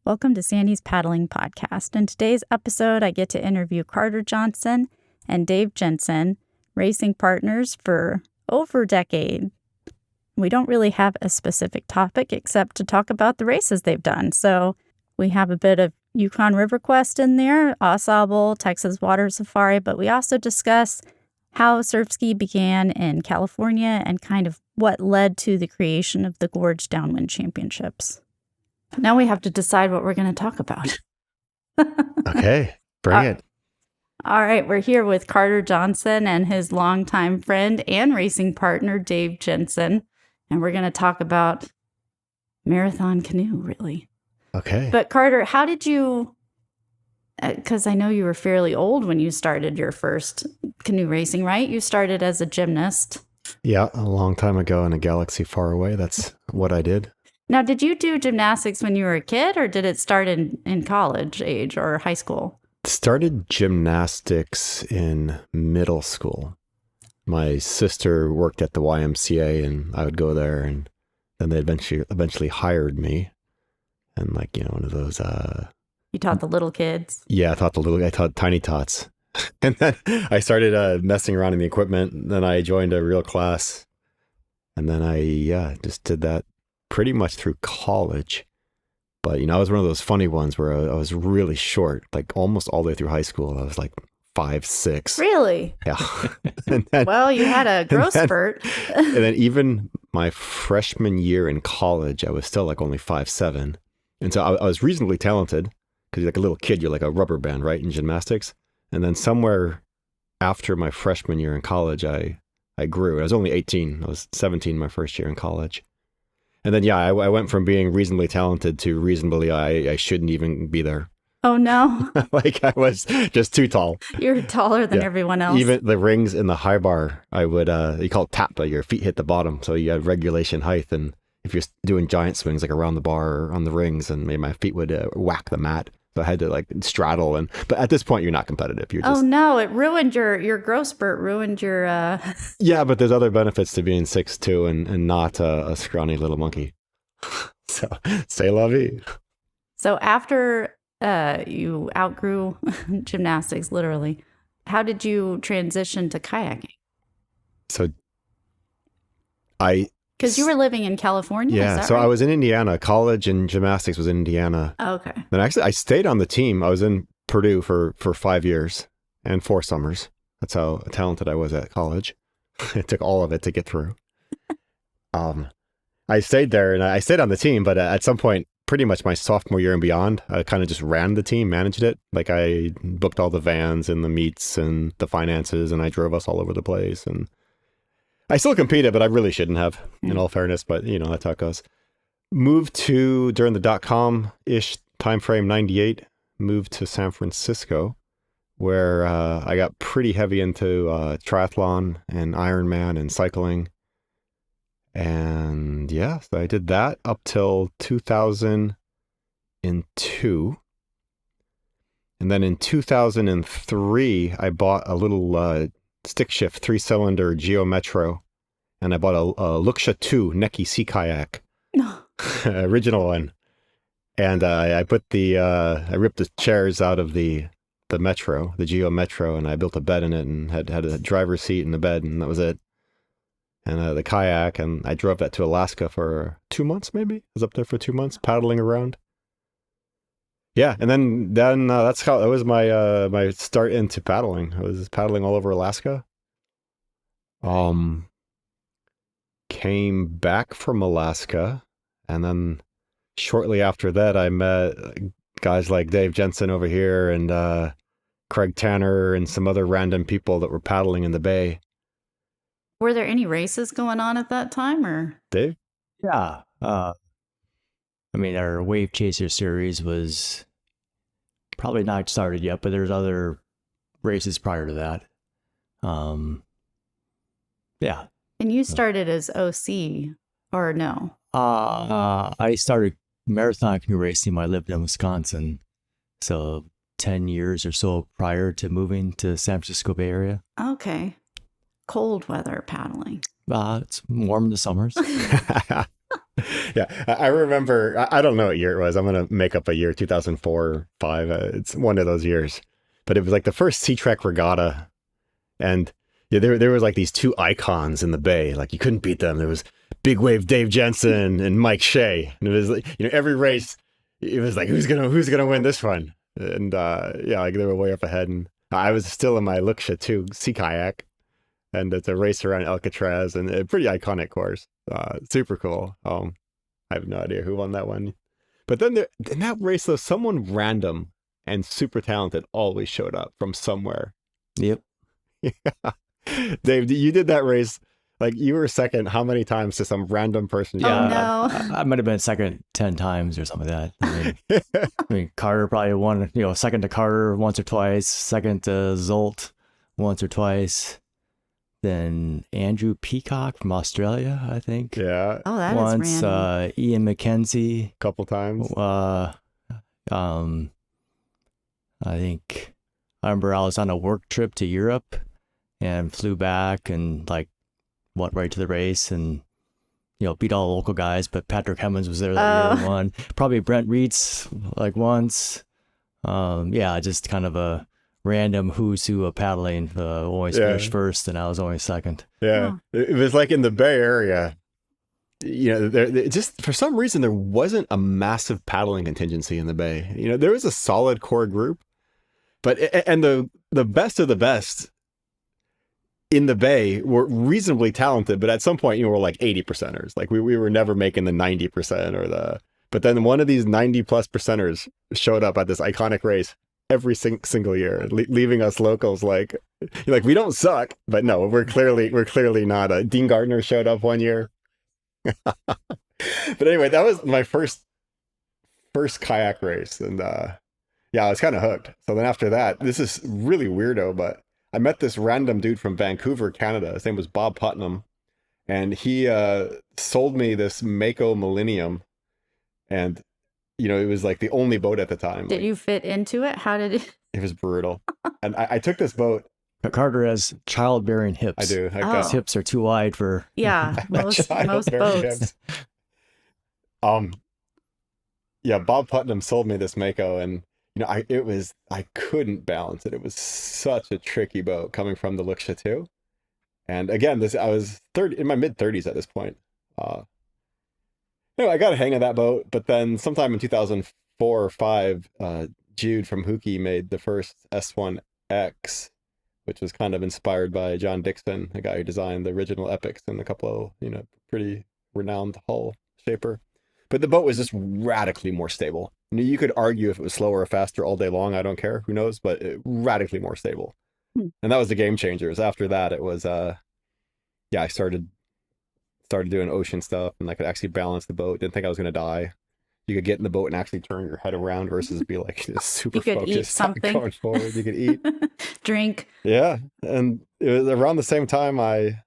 Welcome to Sandy's Paddling Podcast. In today's episode, I get to interview Carter Johnson and Dave Jensen, racing partners for over a decade. We don't really have a specific topic except to talk about the races they've done. So we have a bit of Yukon River Quest in there, Ensemble, Texas Water Safari, but we also discuss how surfski began in California and kind of what led to the creation of the Gorge Downwind Championships. Now we have to decide what we're going to talk about. Okay, bring it. All right, we're here with Carter Johnson and his longtime friend and racing partner, Dave Jensen. And we're going to talk about marathon canoe, really. Okay. But Carter, how did you, because I know you were fairly old when you started your first canoe racing, right? You started as a gymnast. Yeah, a long time ago in a galaxy far away. That's what I did. Now, did you do gymnastics when you were a kid, or did it start in college age or high school? Started gymnastics in middle school. My sister worked at the YMCA, and I would go there, and then they eventually hired me. And one of those. You taught the little kids. Yeah, I taught tiny tots, and then I started messing around in the equipment. Then I joined a real class, and then I just did that pretty much through college. But, I was one of those funny ones where I was really short, like almost all the way through high school. I was like 5'6". Really? Yeah. And then, well, you had a growth spurt. And then even my freshman year in college, I was still like only 5'7". And so I was reasonably talented because you're like a little kid, you're like a rubber band, right, in gymnastics. And then somewhere after my freshman year in college, I grew. I was only 18. I was 17 my first year in college. And then, I went from being reasonably talented to reasonably, I shouldn't even be there. Oh, no. Like I was just too tall. You're taller than everyone else. Even the rings in the high bar, I would, you call it tap, but your feet hit the bottom. So you had regulation height. And if you're doing giant swings, like around the bar or on the rings, and maybe my feet would whack the mat. So I had to straddle. But at this point, you're not competitive. You're just, oh, no. It ruined your growth spurt, ruined your... Yeah, but there's other benefits to being 6'2" and not a scrawny little monkey. So, c'est la vie. So after you outgrew gymnastics, literally, how did you transition to kayaking? So because you were living in California. Yeah, is that so right? I was in Indiana. College and gymnastics was in Indiana. Oh, okay. Then actually, I stayed on the team. I was in Purdue for 5 years and 4 summers. That's how talented I was at college. It took all of it to get through. I stayed there and I stayed on the team, but at some point, pretty much my sophomore year and beyond, I kind of just ran the team, managed it. Like I booked all the vans and the meets and the finances, and I drove us all over the place. And I still competed, but I really shouldn't have, in all fairness. But, that's how it goes. Moved to, during the .com-ish timeframe, 98, moved to San Francisco, where I got pretty heavy into triathlon and Ironman and cycling. And so I did that up till 2002. And then in 2003, I bought a little stick shift 3-cylinder Geo Metro, and I bought a Luxia 2 Neki Sea Kayak, original one. And I put I ripped the chairs out of the Metro, the Geo Metro, and I built a bed in it and had a driver's seat and the bed, and that was it. And the kayak, and I drove that to Alaska for 2 months, maybe. I was up there for 2 months, paddling around. Yeah, and then that was my start into paddling. I was paddling all over Alaska. Came back from Alaska, and then shortly after that, I met guys like Dave Jensen over here and Craig Tanner and some other random people that were paddling in the bay. Were there any races going on at that time, or? Dave? Yeah. Our Wave Chaser series was probably not started yet, but there's other races prior to that. Yeah. And you started as OC, or no? I started marathon canoe racing when I lived in Wisconsin. So 10 years or so prior to moving to San Francisco Bay Area. Okay. Cold weather paddling. It's warm in the summers. Yeah, I remember, I don't know what year it was. I'm going to make up a year, 2004 or 5. It's one of those years. But it was like the first Sea-Trek regatta. And yeah, there was like these two icons in the bay. Like you couldn't beat them. There was Big Wave Dave Jensen and Mike Shea. And it was like, every race, it was like, who's gonna win this one? And yeah, like they were way up ahead. And I was still in my Luxia 2 sea kayak. And it's a race around Alcatraz and a pretty iconic course. Super cool. I have no idea who won that one. But then in that race, though, someone random and super talented always showed up from somewhere. Yep. Yeah. Dave, you did that race. Like you were second how many times to some random person? Yeah. Oh, no. I might have been second 10 times or something like that. I mean, Carter probably won, second to Carter once or twice, second to Zolt once or twice. Then Andrew Peacock from Australia, I think. Yeah. Oh, that once, is random. Ian McKenzie. A couple times. I think I remember I was on a work trip to Europe and flew back and like went right to the race and beat all the local guys, but Patrick Hemmons was there that year and won. Probably Brent Reitz like once. Yeah, just kind of a random who's who of paddling. Always finished first and I was only second. Yeah. Oh. It was like in the Bay Area, there just for some reason there wasn't a massive paddling contingency in the Bay. There was a solid core group, but and the best of the best in the Bay were reasonably talented, but at some point, we're like 80%ers. Like we were never making the 90% but then one of these 90+% showed up at this iconic race every single year, leaving us locals like we don't suck, but no, we're clearly not. Dean Gardner showed up one year. But anyway, that was my first kayak race. And yeah, I was kind of hooked. So then after that, this is really weirdo, but I met this random dude from Vancouver, Canada. His name was Bob Putnam. And he sold me this Mako Millennium. And, it was like the only boat at the time. Did you fit into it? How did it? It was brutal. And I took this boat. Carter has childbearing hips. I do. His hips are too wide for... Yeah, most boats. Yeah, Bob Putnam sold me this Mako and I couldn't balance it. It was such a tricky boat coming from the Luxia 2. And again, I was in my mid 30s at this point. I got a hang of that boat, but then sometime in 2004 or 5, Jude from Huki made the first S1X, which was kind of inspired by John Dixon, the guy who designed the original Epics and a couple of, pretty renowned hull shaper. But the boat was just radically more stable. You could argue if it was slower or faster all day long. I don't care. Who knows? But radically more stable. And that was the game changers. After that, it was, I started doing ocean stuff and I could actually balance the boat. Didn't think I was going to die. You could get in the boat and actually turn your head around versus be like super focused. You could eat something. Going forward. You could eat. Drink. Yeah. And it was around the same time I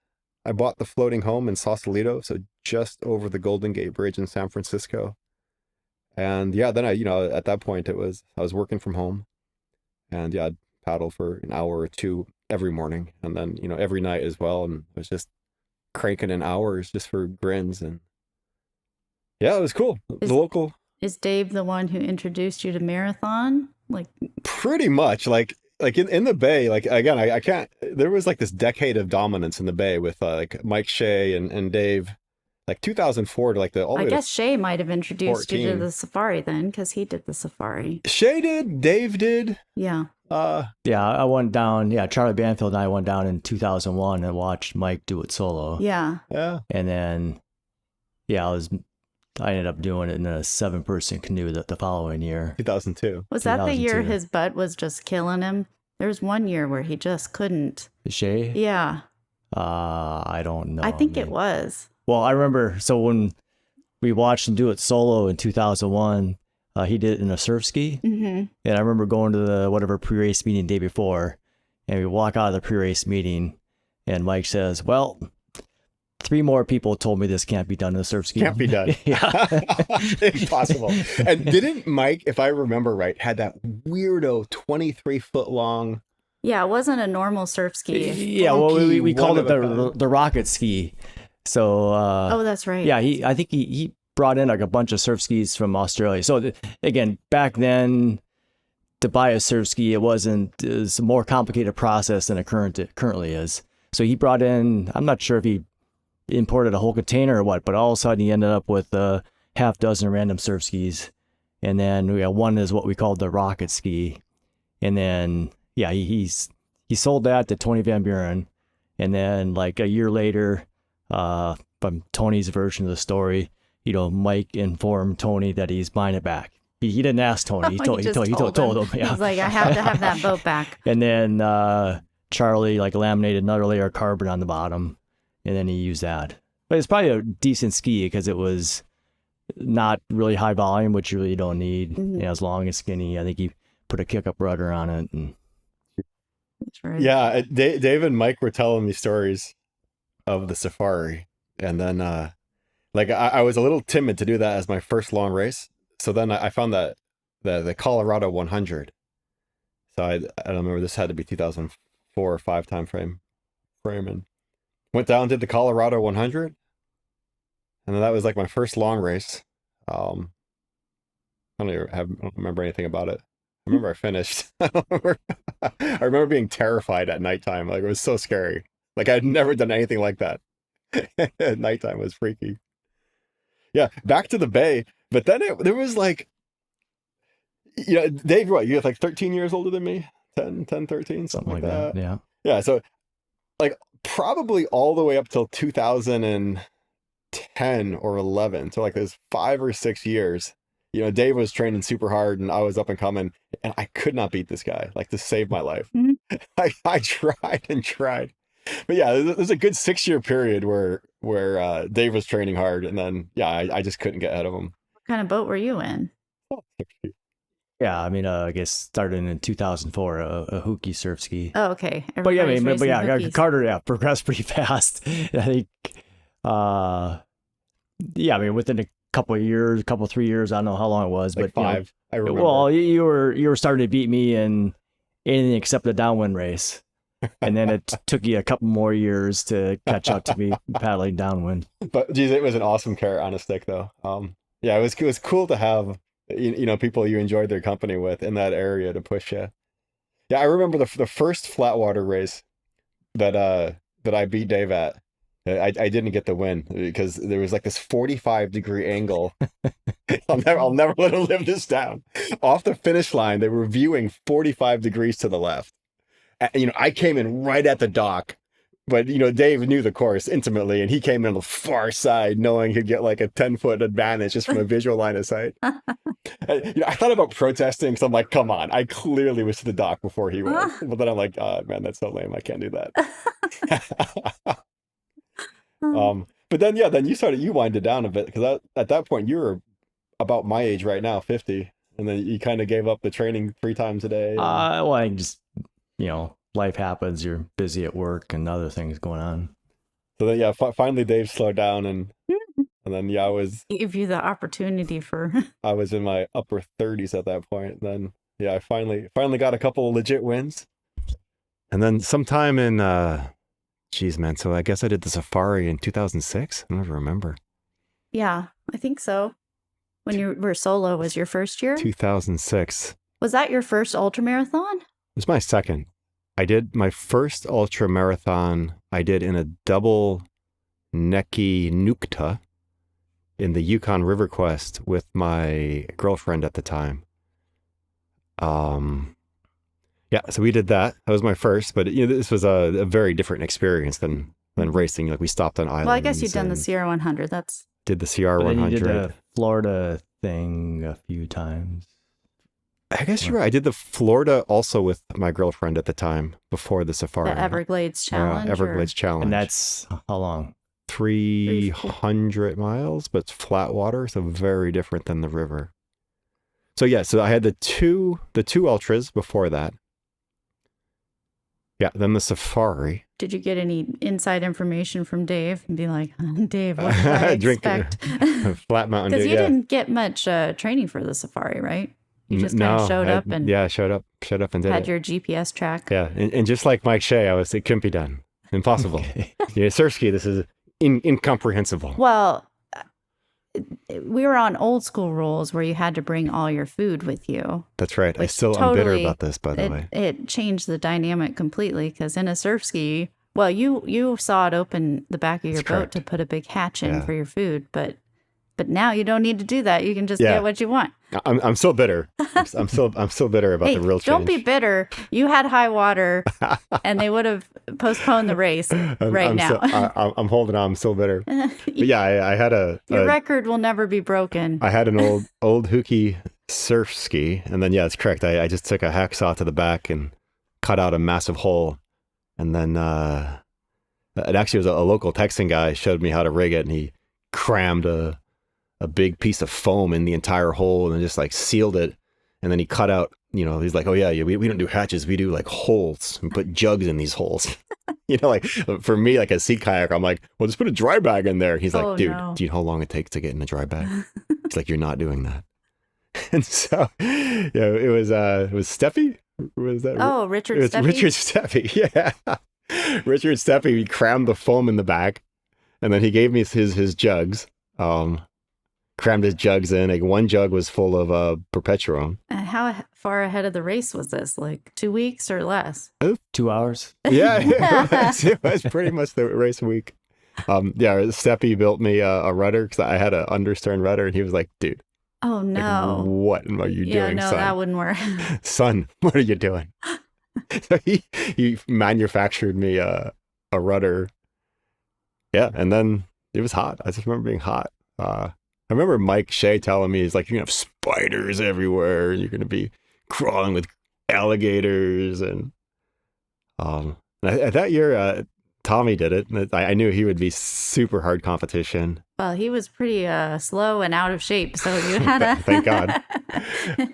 bought the floating home in Sausalito. So just over the Golden Gate Bridge in San Francisco. And yeah, then at that point I was working from home and yeah, I'd paddle for an hour or two every morning and then, every night as well. And I was just cranking in hours just for grins. And yeah, it was cool. Is Dave the one who introduced you to marathon? Like pretty much like in the Bay, like again, I can't, there was like this decade of dominance in the Bay with like Mike Shea and Dave. Like 2004 to like I guess Shea might have introduced 14. you to the safari then, because he did the safari. Shea did, Dave did. Yeah. I went down. Yeah, Charlie Banfield and I went down in 2001 and watched Mike do it solo. Yeah. Yeah. And then, I ended up doing it in a 7-person canoe the following year. 2002. Was that the year his butt was just killing him? There was one year where he just couldn't. Shea? Yeah. I don't know. I think it was. Well, I remember, so when we watched him do it solo in 2001, he did it in a Surfski. Mm-hmm. And I remember going to the whatever pre-race meeting the day before, and we walk out of the pre-race meeting, and Mike says, well, 3 more people told me this can't be done in a Surfski. Can't be done. Yeah. Impossible. And didn't Mike, if I remember right, had that weirdo 23-foot long... Yeah, it wasn't a normal surf ski. Yeah, well, we called it the rocket ski. So Oh, that's right. yeah, I think he brought in like a bunch of surf skis from Australia. So again, back then, to buy a surf ski, it was a more complicated process than it currently is. So he brought in, I'm not sure if he imported a whole container or what, but all of a sudden he ended up with a half dozen random surf skis. And then we got one is what we called the rocket ski. And then, yeah, he sold that to Tony Van Buren. And then like a year later, from Tony's version of the story, Mike informed Tony that he's buying it back. He didn't ask Tony. He told him. Yeah. He's like, I have to have that boat back. And then Charlie like laminated another layer of carbon on the bottom, and then he used that. But it's probably a decent ski because it was not really high volume, which you really don't need. Mm-hmm. As long as skinny. I think he put a kick-up rudder on it. And... That's right. Yeah, Dave and Mike were telling me stories of the safari. And then I was a little timid to do that as my first long race. So then I found that the Colorado 100. So I don't remember, this had to be 2004 or 5 time frame, and went down, did the Colorado 100, and then that was like my first long race. I don't remember anything about it. I remember I finished. I remember being terrified at nighttime. Like, it was so scary. Like, I'd never done anything like that. At nighttime was freaky. Yeah, back to the bay. But then there was like, Dave, what, you have like 13 years older than me? 10, 13, something like that. Yeah. Yeah, so like probably all the way up till 2010 or 11. So like those 5 or 6 years, Dave was training super hard and I was up and coming, and I could not beat this guy, like, to save my life. Mm-hmm. I tried and tried. But yeah, there's a good 6-year period where Dave was training hard, and then, yeah, I just couldn't get ahead of him. What kind of boat were you in? Yeah, I mean, I guess started in 2004, a Hookie surf ski. Oh, okay. Carter, progressed pretty fast. I think, within a couple of years, 3 years, I don't know how long it was, like but 5. I remember. Well, you were starting to beat me in anything except the downwind race. And then it took you a couple more years to catch up to me paddling downwind. But geez, it was an awesome carrot on a stick, though. Yeah, it was cool to have people you enjoyed their company with in that area to push you. Yeah, I remember the first flatwater race that I beat Dave at. I didn't get the win because there was like this 45-degree angle. I'll never let him live this down. Off the finish line, they were viewing 45 degrees to the left. I came in right at the dock, but Dave knew the course intimately, and he came in on the far side, knowing he'd get like a 10-foot advantage just from a visual line of sight. I thought about protesting, so I'm like, come on, I clearly was to the dock before he was. But then I'm like, man, that's so lame. I can't do that. But then you winded down a bit, because at that point you were about my age right now, 50, and then you kind of gave up the training 3 times a day. Well, I just, life happens. You're busy at work and other things going on. So then, finally Dave slowed down, and then I was gave you the opportunity for. I was in my upper 30s at that point. And then I finally got a couple of legit wins, and then sometime in so I guess I did the safari in 2006. I don't remember. Yeah, I think so. When you were solo was your first year? 2006. Was that your first ultramarathon? It's my second. I did my first ultra marathon. I did in a double Neki Nukta in the Yukon River Quest with my girlfriend at the time. So we did that. That was my first, but this was a very different experience than racing. Like, we stopped on islands. Well, I guess you've done the CR 100. Did the CR 100. You did the Florida thing a few times. I guess you're right. I did the Florida also with my girlfriend at the time, before the safari. The Everglades Challenge? Everglades Challenge. And that's how long? 300 miles, but it's flat water, so very different than the river. So I had the two ultras before that. Yeah, then the safari. Did you get any inside information from Dave and be like, Dave, what did I expect? Flat Mountain Dew. Because you didn't get much training for the safari, right? You just kind of showed up and showed up and did had your GPS track. Yeah, and just like Mike Shea, it couldn't be done. Impossible. Okay. Surfski, this is incomprehensible. Well, we were on old school rules where you had to bring all your food with you. That's right. I'm bitter about this, by the way. It changed the dynamic completely because in a surf ski, well, you saw it open the back of your boat to put a big hatch in for your food, but now you don't need to do that. You can just get what you want. I'm so bitter. I'm so bitter about the real change. Don't be bitter. You had high water, and they would have postponed the race now. I'm holding on. I'm so bitter. But yeah, I had your record will never be broken. I had an old hooky surf ski, and then it's correct. I just took a hacksaw to the back and cut out a massive hole, and then it actually was a local Texan guy showed me how to rig it, and he crammed a big piece of foam in the entire hole and then just like sealed it. And then he cut out, he's like, oh yeah, we don't do hatches. We do like holes and put jugs in these holes. Like for me, like a sea kayak, I'm like, well, just put a dry bag in there. He's like, dude, do you know how long it takes to get in a dry bag? He's like, you're not doing that. And so, it was Steffi. Was that? Oh, Richard Steffi. Richard Steffi. Yeah. Richard Steffi, he crammed the foam in the back and then he gave me his jugs. Crammed his jugs in. Like one jug was full of Perpetuum. And how far ahead of the race was this? Like 2 weeks or less? 2 hours. Yeah, it was pretty much the race week. Steffi built me a rudder because I had an understern rudder, and he was like, "Dude, oh no, like, what are you doing, no, son? that wouldn't work, son. What are you doing?" So he manufactured me a rudder. Yeah, and then it was hot. I just remember being hot. I remember Mike Shea telling me, he's like, you're going to have spiders everywhere. You're going to be crawling with alligators. And that year, Tommy did it. And I knew he would be super hard competition. Well, he was pretty slow and out of shape. So you had to... Thank God.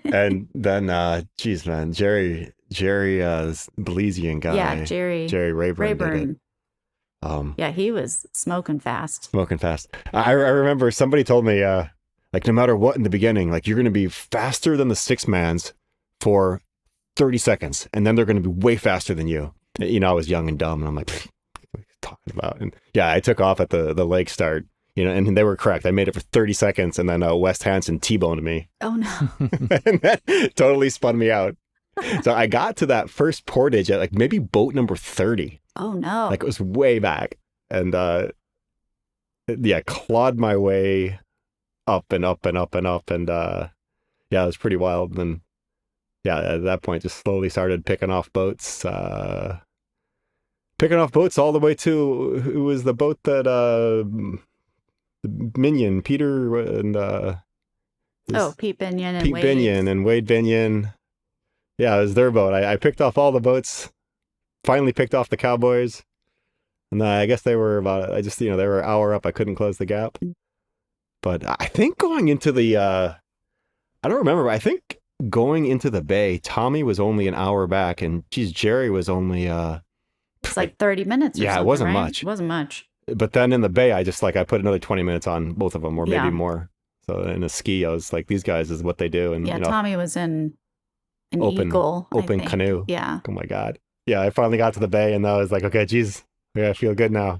And then, geez, man, Jerry Belizean guy. Yeah, Jerry Rayburn did it. He was smoking fast. I remember somebody told me, like, no matter what in the beginning, like, you're going to be faster than the six mans for 30 seconds, and then they're going to be way faster than you. I was young and dumb, and I'm like, what are you talking about? And I took off at the lake start, and they were correct. I made it for 30 seconds, and then West Hansen T-boned me. Oh, no. And that totally spun me out. So I got to that first portage at, like, maybe boat number 30. Oh, no. Like, it was way back. And, clawed my way up and up and up and up. And, it was pretty wild. And then, at that point, just slowly started picking off boats all the way to, who was the boat that, Minion, Peter, and, Pete Binion and Pete Wade. Binion and Wade Binion. Yeah, it was their boat. I picked off all the boats. Finally picked off the Cowboys, and I guess they were they were an hour up. I couldn't close the gap, but I think going into the, I don't remember, but I think going into the bay, Tommy was only an hour back, and Jerry was only, it's like 30 minutes. Or it wasn't right? much. It wasn't much. But then in the bay, I just I put another 20 minutes on both of them, or maybe more. So in a ski, I was like, these guys is what they do, and Tommy was in an open canoe. Yeah. Oh my God. Yeah, I finally got to the bay, and I was like, okay, geez, I feel good now.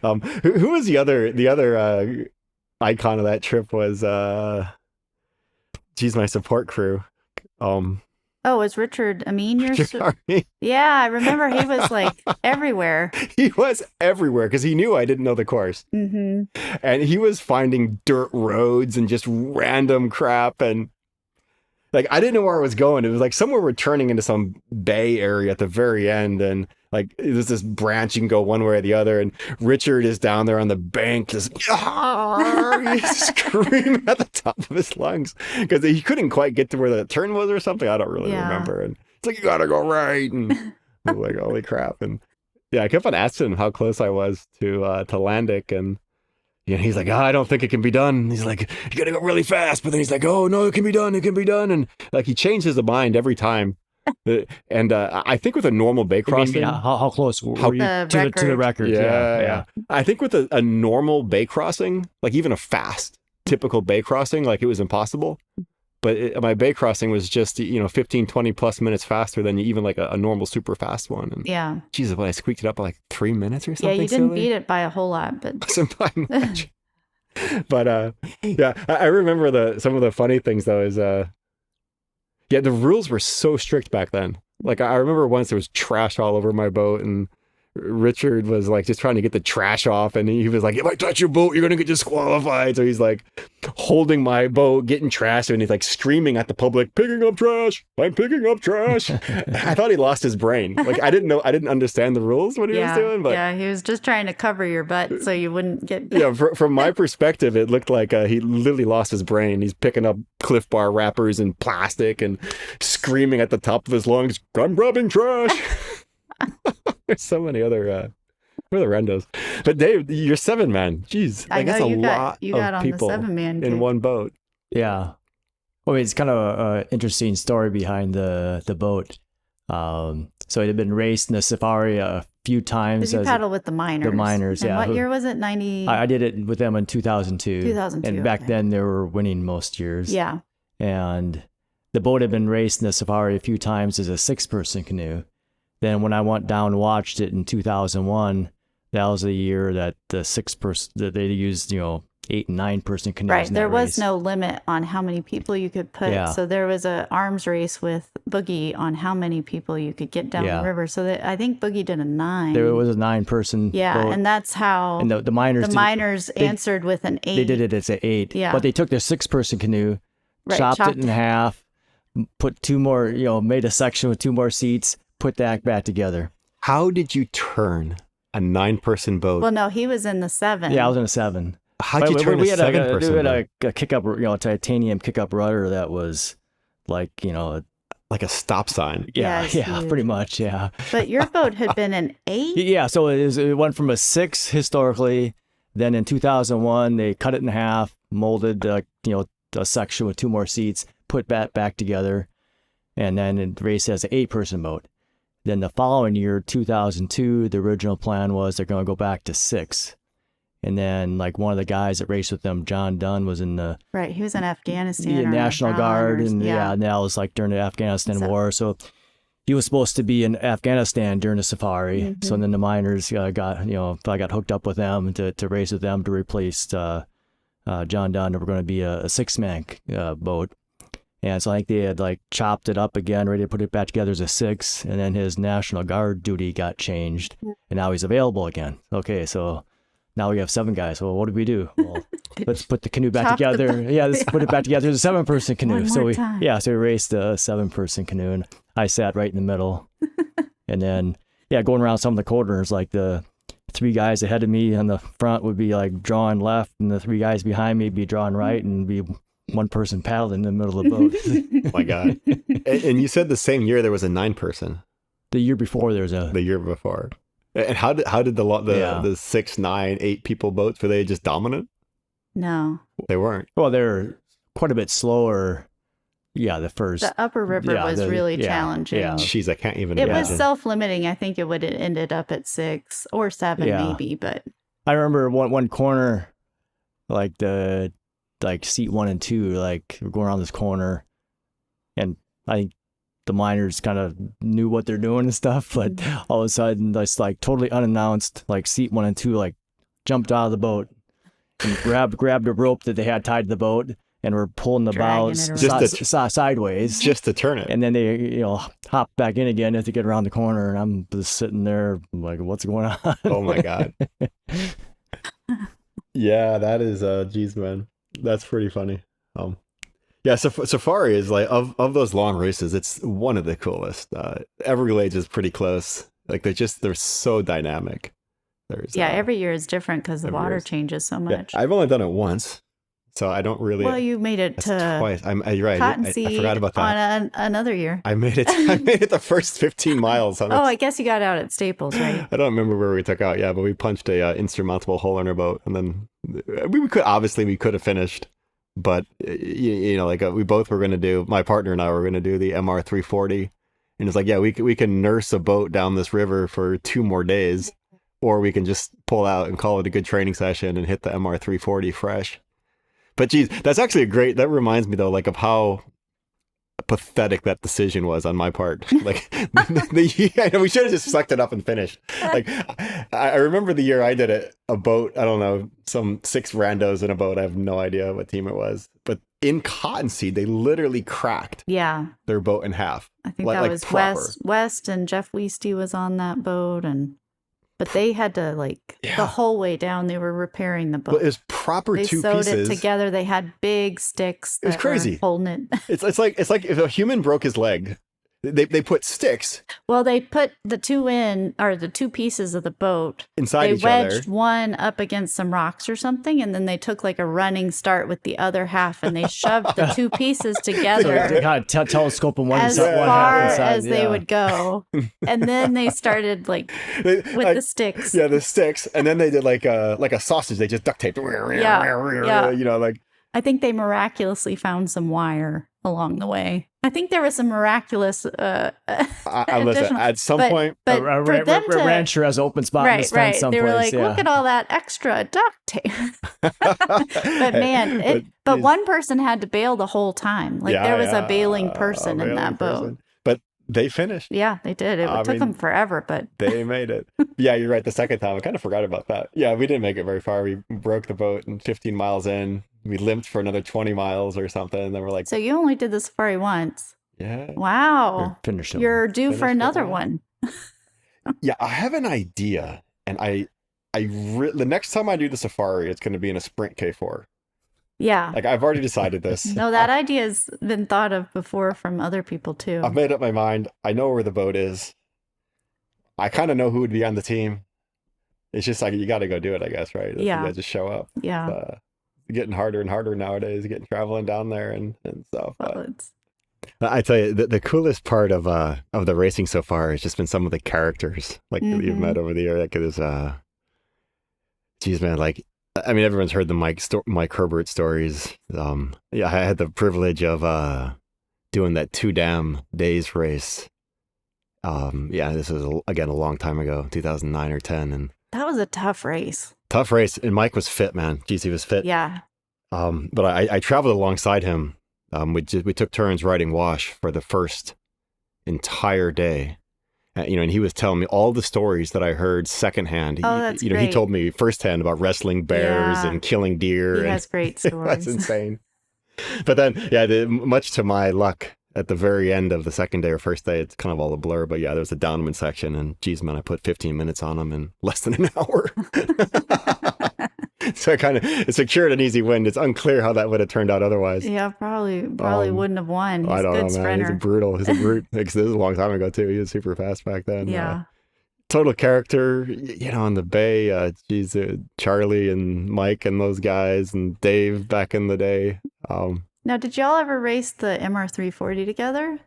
Who was the other icon of that trip was, my support crew. Was Richard Amin Yeah, I remember he was like everywhere. He was everywhere because he knew I didn't know the course. Mm-hmm. And he was finding dirt roads and just random crap, and like, I didn't know where I was going. It was like somewhere we're turning into some bay area at the very end. And like, there's this branch, you can go one way or the other. And Richard is down there on the bank, just he's screaming at the top of his lungs because he couldn't quite get to where the turn was or something. I don't really remember. And it's like, you got to go right. And I was like, holy crap. And I kept on asking him how close I was to Landic. And he's like, I don't think it can be done. He's like, you gotta go really fast. But then he's like, oh, no, it can be done. And like, he changes his mind every time. And I think with a normal bay crossing. How close were you to the record? Yeah. I think with a normal bay crossing, like even a fast, typical bay crossing, like it was impossible. But my bay crossing was just, 15, 20 plus minutes faster than even like a normal super fast one. And Yeah. Jesus, what, I squeaked it up by like 3 minutes or Yeah, something. you didn't silly? beat it by a whole lot, but Wasn't by much. But yeah, I remember some of the funny things though is the rules were so strict back then. Like I remember once there was trash all over my boat, and Richard was like just trying to get the trash off, and he was like, if I touch your boat, you're gonna get disqualified. So he's like holding my boat, getting trash, and he's like screaming at the public, picking up trash, I'm picking up trash. I thought he lost his brain. Like I didn't understand the rules what he was doing, but yeah, he was just trying to cover your butt so you wouldn't get yeah, from my perspective, it looked like he literally lost his brain. He's picking up Cliff Bar wrappers and plastic and screaming at the top of his lungs, I'm grabbing trash. There's so many other rendos. But Dave, you're 7-man. Jeez, I know, that's a lot you got of on people the 7-man in one boat. Yeah. Well, it's kind of an interesting story behind the boat. So it had been raced in the Safari a few times. Did you paddle with the miners? The miners, and yeah. what year was it? 90? I did it with them in 2002. 2002. And back then they were winning most years. Yeah. And the boat had been raced in the Safari a few times as a 6-person canoe. Then when I went down and watched it in 2001, that was the year that the 6-person, that they used, 8 and 9-person canoes. Right. In There that was race. no limit on how many people you could put. Yeah. So there was a arms race with Boogie on how many people you could get down Yeah. the river. So I think Boogie did a 9. There was a 9-person Yeah, boat. and that's how And the miners, answered with an 8. they did it as an 8. Yeah. But they took their 6-person canoe, Right, chopped it in half, put 2 more, made a section with 2 more seats, put that back together. How did you turn a 9-person boat? Well, no, he was in the 7. Yeah, I was in a 7. How'd you turn a 7-person We had boat? a kick-up, titanium kick-up rudder that was like, Like a stop sign. Yeah, yeah, it's yeah, huge. pretty much, yeah. But your boat had been an 8? Yeah, so it went from a 6 historically. Then in 2001, they cut it in half, molded, a section with 2 more seats, put that back together, and then it raced as an 8-person boat. Then the following year, 2002, the original plan was they're going to go back to 6. And then, like, one of the guys that raced with them, John Dunn, was in the Right, he was in Afghanistan. or National Guard, and yeah. that was like during the Afghanistan So- war. So he was supposed to be in Afghanistan during the safari. Mhm. So then the miners I got hooked up with them to race with them to replace John Dunn. They were going to be a 6-man boat. And so I think they had like chopped it up again, ready to put it back together as a 6. And then his National Guard duty got changed, and now he's available again. Okay, so now we have 7 guys. Well, what do we do? Well, let's put the canoe back Chop the together. Yeah, let's put it back together as a 7-person canoe. One So more we time. so we raced a 7-person canoe, and I sat right in the middle. And then going around some of the corners, like the 3 guys ahead of me on the front would be like drawing left, and the 3 guys behind me be drawing right, and be one person paddling in the middle of the boat. Oh my God. And you said the same year there was a 9-person. The year before there was The year before. And how did the 6, 9, 8 people boats, were they just dominant? No. They weren't. well, they're quite a bit slower. Yeah, the first. The upper river was really challenging. Yeah. Jeez, I can't even It imagine. was self-limiting. I think it would have ended up at 6 or 7 Yeah. maybe, but I remember one corner, like seat 1 and 2, like we're going around this corner, and I think the miners kind of knew what they're doing and stuff, but all of a sudden, just like totally unannounced, like seat 1 and 2 like jumped out of the boat and grabbed a rope that they had tied to the boat, and were pulling the Dragging bows it around. sideways. Just to turn it. And then they, hop back in again as they get around the corner, and I'm just sitting there like, what's going on? Oh my God. Yeah, that is, geez, man. That's pretty funny. Yeah, Safari is like, of those long races, it's one of the coolest. Everglades is pretty close. Like they're so dynamic. every year is different because the every water year is- changes so Yeah, much. I've only done it once, so I don't really. Well, you made it that's to twice. You're right. Cottonseed I forgot about that. on another year. I made it. I made it the first 15 miles. On Oh, I guess you got out at Staples, right? I don't remember where we took out. Yeah, but we punched a insurmountable hole in our boat, and then we could have finished, but we both were going to do. My partner and I were going to do the MR 340, and it's like, yeah, we can nurse a boat down this river for 2 more days, or we can just pull out and call it a good training session and hit the MR 340 fresh. But geez, that's actually that reminds me though, like of how pathetic that decision was on my part. Like, I know we should have just sucked it up and finished. Like, I remember the year I did it, a boat, I don't know, some 6 randos in a boat. I have no idea what team it was. But in Cottonseed, they literally cracked their boat in half. I think that was West and Jeff Weisty was on that boat, but they had to the whole way down. They were repairing the boat. Well, it was proper they two sewed pieces. It together. They had big sticks. It was crazy. Holding it. It's like if a human broke his leg, they put sticks. Well, they put the two pieces of the boat inside each other. They wedged wedged one up against some rocks or something, and then they took like a running start with the other half, and they shoved the two pieces together. They kind of telescope one as far as they would go, and then they started with the sticks. Yeah, the sticks, and then they did like a sausage. They just duct taped. Yeah. You know, like. I think they miraculously found some wire along the way. I think there was some miraculous. Listen, at some point, a rancher has an open spot in the fence someplace. They were like, look at all that extra duct tape. But one person had to bail the whole time. There was a bailing person in that boat. But they finished. Yeah, they did. It took them forever, but they made it. Yeah, you're right. The second time, I kind of forgot about that. Yeah, we didn't make it very far. We broke the boat and 15 miles in. We limped for another 20 miles or something. And then we're like, so you only did the safari once. Yeah. Wow. You're due for another one. Yeah, I have an idea. And the next time I do the safari, it's going to be in a Sprint K4. Yeah. I've already decided this. No, that idea has been thought of before from other people too. I've made up my mind. I know where the boat is. I kind of know who would be on the team. It's just you got to go do it, I guess, right? You got to just show up. Yeah. Getting harder and harder nowadays, traveling down there and stuff. I tell you, the coolest part of the racing so far has just been some of the characters that you've met over the year. Geez, man, everyone's heard the Mike Herbert stories. I had the privilege of doing that 2 damn days race. This was again a long time ago, 2009 or 10, and that was a tough race. Tough race, and Mike was fit, man. Geez, he was fit. Yeah. But I traveled alongside him. We took turns riding wash for the first entire day. And he was telling me all the stories that I heard secondhand. That's great. He told me firsthand about wrestling bears and killing deer. He has great stories. That's insane. But then, much to my luck, at the very end of the second day or first day, it's kind of all a blur. But there was a downwind section, and geez, man, I put 15 minutes on them in less than an hour. So it secured an easy win. It's unclear how that would have turned out otherwise. Yeah, probably wouldn't have won. He's I don't a good know, man. sprinter. He's brutal. He's a brute. This was a long time ago too. He was super fast back then. Yeah. Total character, on the bay. Charlie and Mike and those guys and Dave back in the day. Now, did y'all ever race the MR340 together?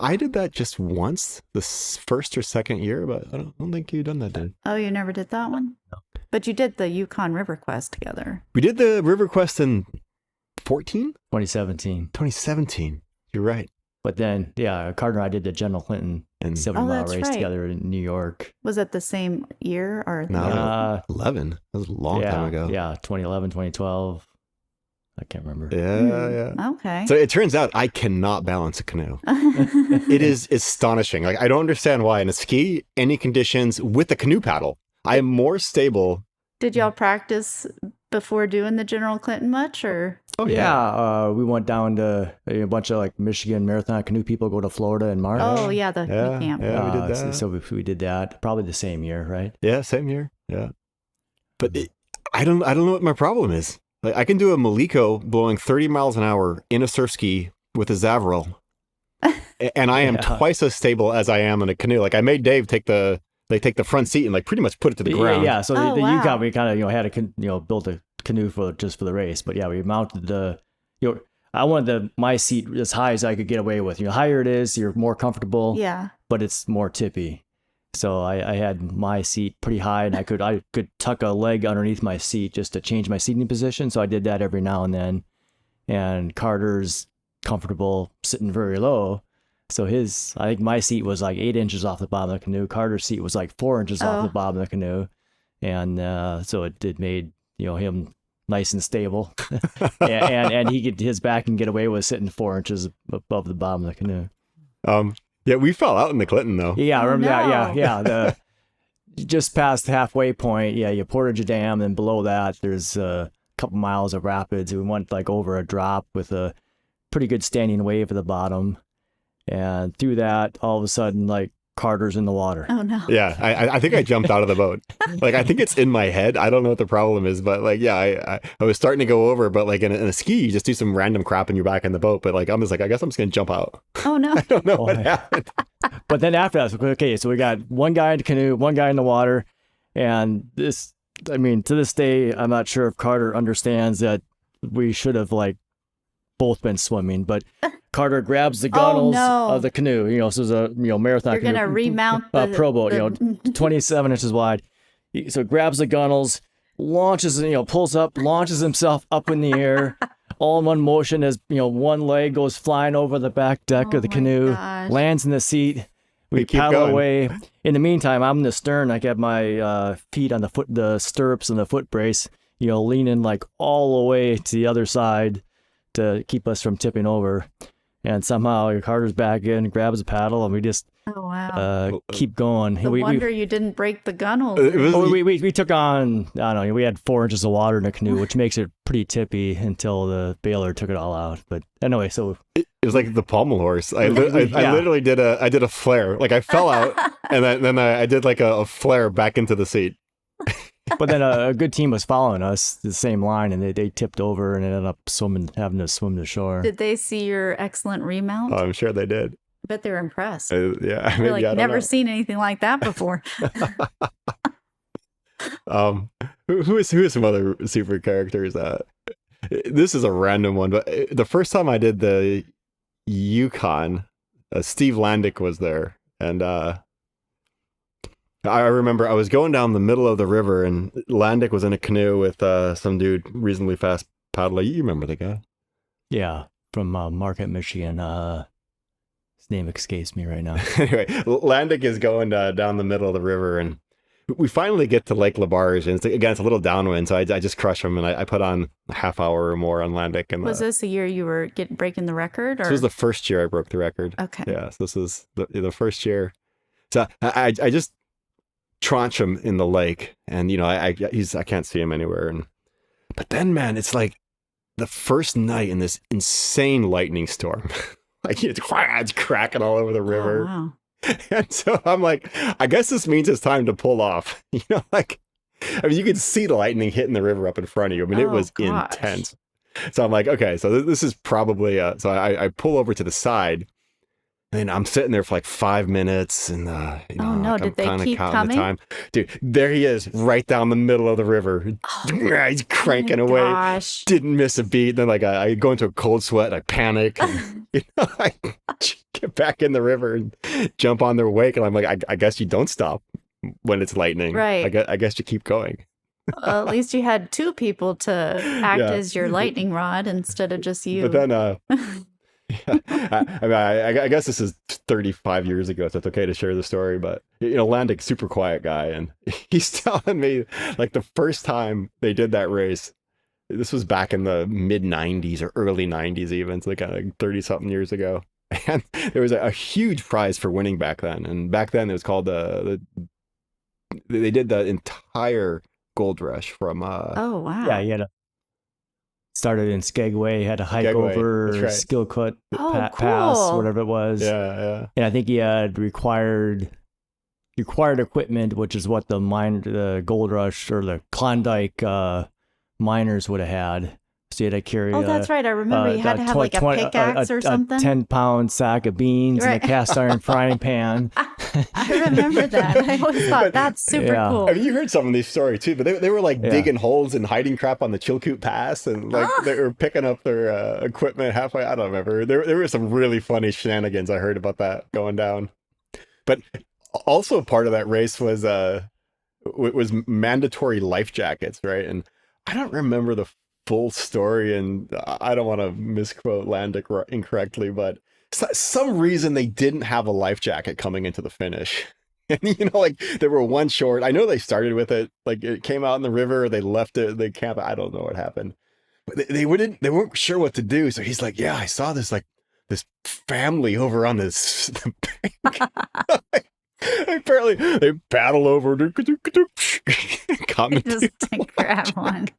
I did that just once, the first or second year, but I don't think you done that, Dan. Oh, you never did that one? No. But you did the Yukon River Quest together. We did the River Quest in 2017. 2017. You're right. But then, Carter and I did the General Clinton 70-mile race together in New York. Was it the same year or? No, 11. That was a long time ago. Yeah, 2011, 2012. I can't remember. Yeah. Okay. So it turns out I cannot balance a canoe. It is astonishing. I don't understand why. In a ski, any conditions with a canoe paddle, I am more stable. Did y'all practice before doing the General Clinton much, or? Oh yeah. We went down to a bunch of Michigan Marathon canoe people go to Florida in March. Oh yeah, the camp. Yeah, we did that. So we did that probably the same year, right? Yeah, same year. Yeah. But I don't know what my problem is. I can do a Maliko blowing 30 miles an hour in a surf ski with a Zavril, and I am twice as stable as I am in a canoe. I made Dave take the front seat and pretty much put it to the ground. Yeah. So the Yukon, we kind of had to build a canoe for the race, but we mounted I wanted my seat as high as I could get away with. Higher it is, you're more comfortable. Yeah. But it's more tippy. So I had my seat pretty high, and I could tuck a leg underneath my seat just to change my seating position. So I did that every now and then. And Carter's comfortable sitting very low. So I think my seat was 8 inches off the bottom of the canoe. Carter's seat was 4 inches off the bottom of the canoe. And so it made him nice and stable. and his back can get away with sitting 4 inches above the bottom of the canoe. Yeah, we fell out in the Clinton though. Yeah, I remember no. that. Just past the halfway point, you portage a dam, and below that there's a couple miles of rapids. We went like over a drop with a pretty good standing wave at the bottom, and through that, all of a sudden, like Carter's in the water. Oh no. Yeah, I think I jumped out of the boat. Like, I think it's in my head. I don't know what the problem is, but like, yeah, I was starting to go over, but like in a ski, you just do some random crap and you're back in the boat. But like, I'm just like, I guess I'm just gonna jump out. Oh no. I don't know what happened. But then after that, okay, so we got one guy in the canoe, one guy in the water, and this, I mean, to this day, I'm not sure if Carter understands that we should have like both been swimming, but Carter grabs the gunnels of the canoe. So it's a marathon. You're gonna remount the pro boat. 27 inches wide. So grabs the gunnels, launches, pulls up, launches himself up in the air, all in one motion. As one leg goes flying over the back deck of the canoe, lands in the seat. We paddle away. In the meantime, I'm in the stern. I got my feet on the stirrups and the foot brace. Leaning like all the way to the other side to keep us from tipping over. And somehow Carter's back in, grabs a paddle, and we just keep going. No wonder you didn't break the gunnel. We took on, I don't know, we had 4 inches of water in the canoe, which makes it pretty tippy until the baler took it all out. But anyway, so it was like the pommel horse. I literally did a flare. Like I fell out, and then I did like a flare back into the seat. But then a good team was following us, the same line, and they tipped over and ended up having to swim to shore. Did they see your excellent remount? Oh, I'm sure they did. I bet they were impressed. Yeah, maybe, like, never seen anything like that before. Who is some other super characters? This is a random one, but the first time I did the Yukon, Steve Landick was there, and I remember I was going down the middle of the river, and Landick was in a canoe with some dude, reasonably fast paddler. You remember the guy? Yeah, from Marquette, Michigan. His name escapes me right now. Anyway, Landick is going down the middle of the river, and we finally get to Lake Labarge, and it's a little downwind, so I just crush him, and I put on a half hour or more on Landick. And was this the year you were breaking the record? Or? This was the first year I broke the record. Okay. Yeah, so this was the first year. So I just tranche him in the lake, and I can't see him anywhere, but then, man, it's like the first night in this insane lightning storm. Like it's cracking all over the river. Oh, wow. And so I'm like, I guess this means it's time to pull off. Like, I mean, you could see the lightning hitting the river up in front of you. I mean, it was intense. So I'm like, okay, so this is probably so I pull over to the side. And I'm sitting there for like 5 minutes, and did they keep coming? The time. Dude, there he is, right down the middle of the river. He's cranking away. Gosh. Didn't miss a beat. Then I go into a cold sweat. I panic. And, I get back in the river and jump on their wake. And I'm like, I guess you don't stop when it's lightning. Right. I guess you keep going. Well, at least you had two people to act as your lightning rod instead of just you. But then, yeah. I mean, I guess this is 35 years ago, so it's okay to share the story. But Landick's super quiet guy, and he's telling me like the first time they did that race, this was back in the mid 90s or early 90s, even, so kind of like 30 something years ago. And there was a huge prize for winning back then, and back then it was called they did the entire gold rush from. Oh wow! Yeah, you had started in Skagway, had to hike over Skilcut Pass, whatever it was. Yeah. And I think he had required equipment, which is what the Gold Rush or the Klondike miners would have had. So you had to carry. Oh, that's right. I remember you had to have like a pickaxe or something. A 10-pound sack of beans and a cast iron frying pan. I remember that. I always thought that's super cool. I mean, you heard some of these stories too, but they were like digging holes and hiding crap on the Chilkoot Pass, and like they were picking up their equipment halfway. I don't remember. There were some really funny shenanigans I heard about that going down. But also part of that race was mandatory life jackets, right? And I don't remember the full story, and I don't want to misquote Landick incorrectly, but some reason they didn't have a life jacket coming into the finish. And, you know, like there were one short. I know they started with it. Like it came out in the river. They left it. They camped. I don't know what happened. But they weren't sure what to do. So he's like, yeah, I saw this family over on this the bank. Apparently they paddle over. Caught me Just to grab one.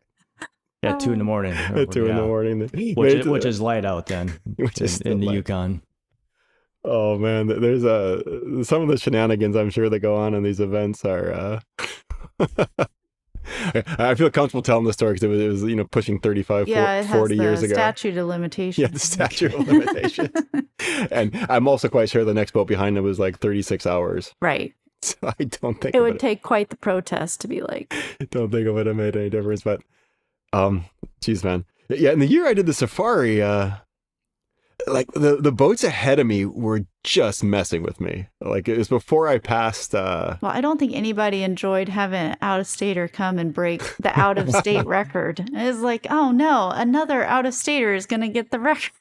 At 2 a.m. At 2 a.m. Which is light out then. Which is in the Yukon. Oh man, there's some of the shenanigans I'm sure that go on in these events are. I feel comfortable telling the story because it was you know pushing 35, 40 years ago. Statute of limitations. Yeah, the statute of limitations. And I'm also quite sure the next boat behind it was like 36 hours. Right. So I don't think it would take quite the protest to be like. Don't think it would have made any difference, but geez, man. Yeah, in the year I did the safari, like the boats ahead of me were just messing with me. Like it was before I passed. Well, I don't think anybody enjoyed having an out-of-stater come and break the out-of-state record. It was like, oh no, another out-of-stater is going to get the record.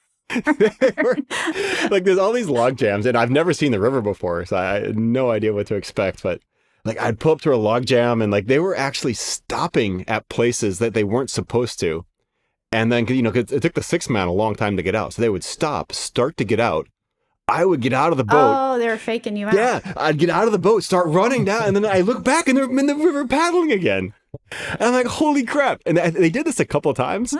Like there's all these log jams, and I've never seen the river before, so I had no idea what to expect. But like I'd pull up to a log jam, and like they were actually stopping at places that they weren't supposed to. And then, you know, 'cause it took the 6-man a long time to get out. So they would start to get out. I would get out of the boat. Oh, they were faking you out. Yeah, I'd get out of the boat, start running down, and then I look back and they're in the river paddling again. And I'm like, holy crap. And they did this a couple of times.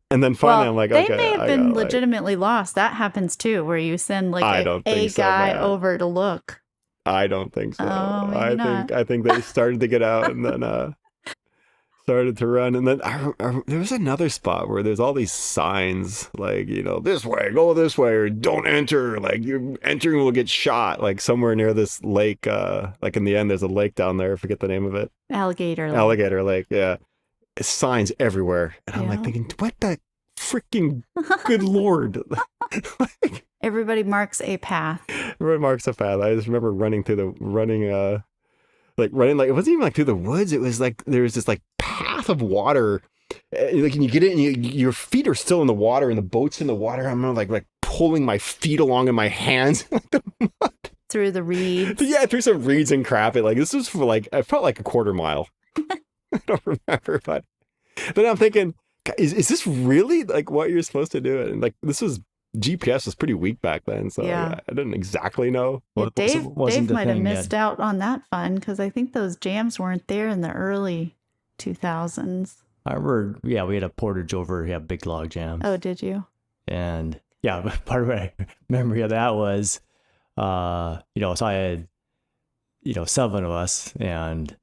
And then finally I'm like, okay. They may have been legitimately lost. That happens too, where you send like a guy over to look. I don't think so. Oh, maybe not. I think they started to get out and then started to run. And then there was another spot where there's all these signs like, you know, this way, go this way, or don't enter. Like you're entering will get shot. Like somewhere near this lake. Like in the end, there's a lake down there. I forget the name of it. Alligator Lake. Yeah. It's signs everywhere. And I'm like thinking, what the freaking good Lord. Everybody marks a path. Everybody marks a path. I just remember running, like it wasn't even like through the woods. It was like there was this like path of water, like and you get in and your feet are still in the water and the boat's in the water. I remember like pulling my feet along in my hands through the reeds. Yeah, through some reeds and crap. This was for like I felt like a quarter mile. I don't remember, but then I'm thinking, is this really like what you're supposed to do? And like this was. GPS was pretty weak back then, so I didn't exactly know. Yeah, Dave might have missed out on that fun because I think those jams weren't there in the early 2000s. I remember, we had a portage over, big log jams. Oh, did you? And part of my memory of that was, so I had, 7 of us, and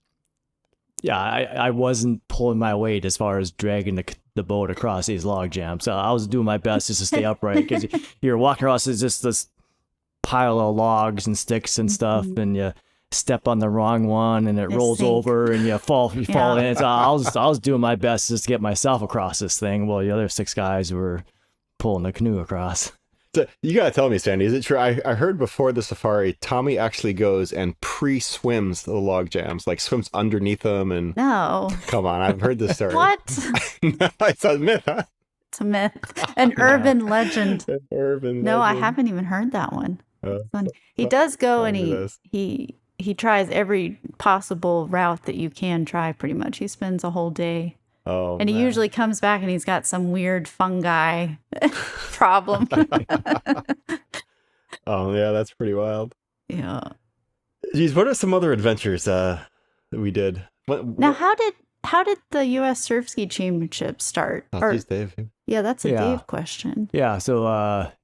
I wasn't pulling my weight as far as dragging the boat across these log jams. So I was doing my best just to stay upright because you're walking across just this pile of logs and sticks and stuff, and you step on the wrong one and it rolls sink over and you fall in. So I was doing my best just to get myself across this thing while the other 6 guys were pulling the canoe across. So you gotta tell me, Sandy, is it true? I heard before the safari, Tommy actually goes and pre-swims the log jams, like swims underneath them. And no, come on, I've heard this story. What? No, it's a myth, huh? It's a myth, an urban legend. An urban. No, legend. I haven't even heard that one. He does go and he tries every possible route that you can try. Pretty much, he spends a whole day. Oh, and he usually comes back and he's got some weird fungi problem. Oh, yeah, that's pretty wild. Yeah. Geez, what are some other adventures that we did? Now, how did the U.S. Surfski Championships start? Geez, Dave. Yeah, that's a Dave question. Yeah, so,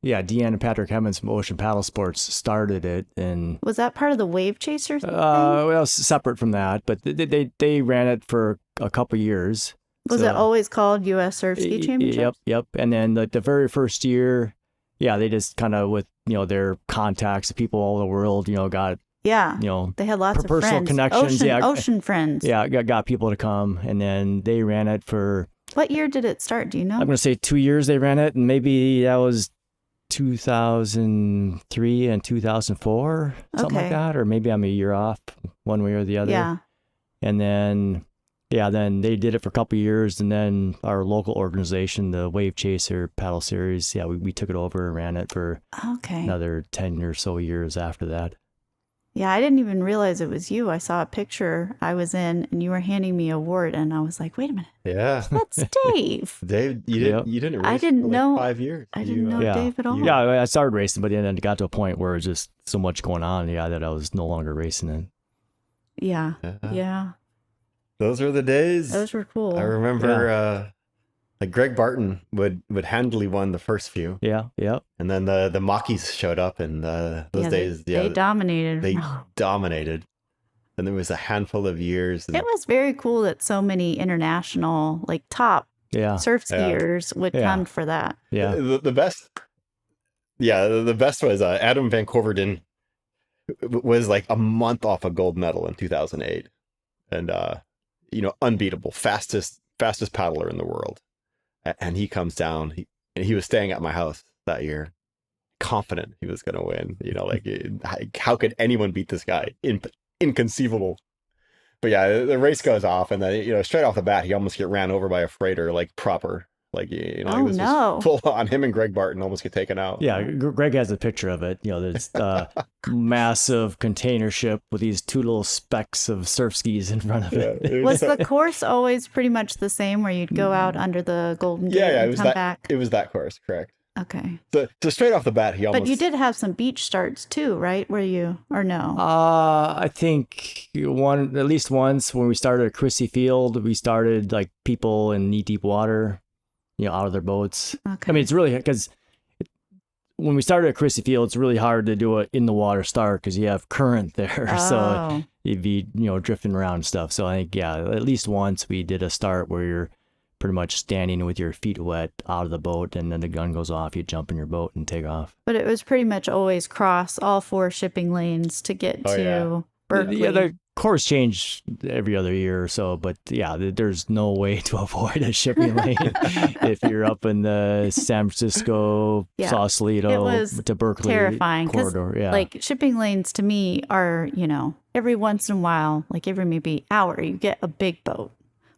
Deanne and Patrick Hemmons from Ocean Paddle Sports started it. And was that part of the Wave Chaser thing? Well, separate from that, but they ran it for a couple years. Was it always called U.S. Surfski Championships? Yep. And then the very first year, they just kind of with, their contacts, the people all over the world, got, they had lots of personal friends. connections. Ocean friends. Yeah, got people to come. And then they ran it for... What year did it start? Do you know? I'm going to say 2 years they ran it. And maybe that was 2003 and 2004, something like that. Or maybe I'm a year off one way or the other. Yeah. And then... then they did it for a couple of years, and then our local organization, the Wave Chaser Paddle Series, we took it over and ran it for another 10 or so years after that. Yeah, I didn't even realize it was you. I saw a picture I was in and you were handing me a award and I was like, wait a minute, Yeah. that's Dave. Dave, Yep. you didn't race I didn't for like know- 5 years. I didn't know Dave at all. Yeah, I started racing, but then it got to a point where it was just so much going on, that I was no longer racing it. Yeah. Yeah. Those were the days. Those were cool. I remember like Greg Barton would handily won the first few. Yeah, yeah. And then the Mockies showed up and those days They dominated. They dominated. And there was a handful of years. And It was very cool that so many international, like top surf skiers would come for that. Yeah. The best. Yeah, the best was Adam Van Corverden was like a month off a gold medal in 2008. And, unbeatable, fastest paddler in the world. And he comes down, he was staying at my house that year, confident he was going to win. How could anyone beat this guy? Inconceivable. But yeah, the race goes off, and then, straight off the bat, he almost get ran over by a freighter, like proper. Like, it was just full on. Him and Greg Barton almost get taken out. Yeah, Greg has a picture of it. There's massive container ship with these two little specks of surf skis in front of it. Yeah, was the course always pretty much the same where you'd go out under the Golden Gate it and was come back? It was that course, correct. Okay. So straight off the bat, he almost... But you did have some beach starts too, right? Or no? I think at least once when we started at Chrissy Field, we started like people in knee deep water, out of their boats. Okay. I mean, it's really because when we started at Chrissy Field, it's really hard to do it in the water start because you have current there. So you'd be, drifting around and stuff. So I think, at least once we did a start where you're pretty much standing with your feet wet out of the boat, and then the gun goes off, you jump in your boat and take off. But it was pretty much always cross all 4 shipping lanes to get to Berkeley. Yeah, the course changed every other year or so, but there's no way to avoid a shipping lane if you're up in the San Francisco, Sausalito to Berkeley terrifying corridor. Yeah, like shipping lanes to me are, every once in a while, like every maybe hour, you get a big boat.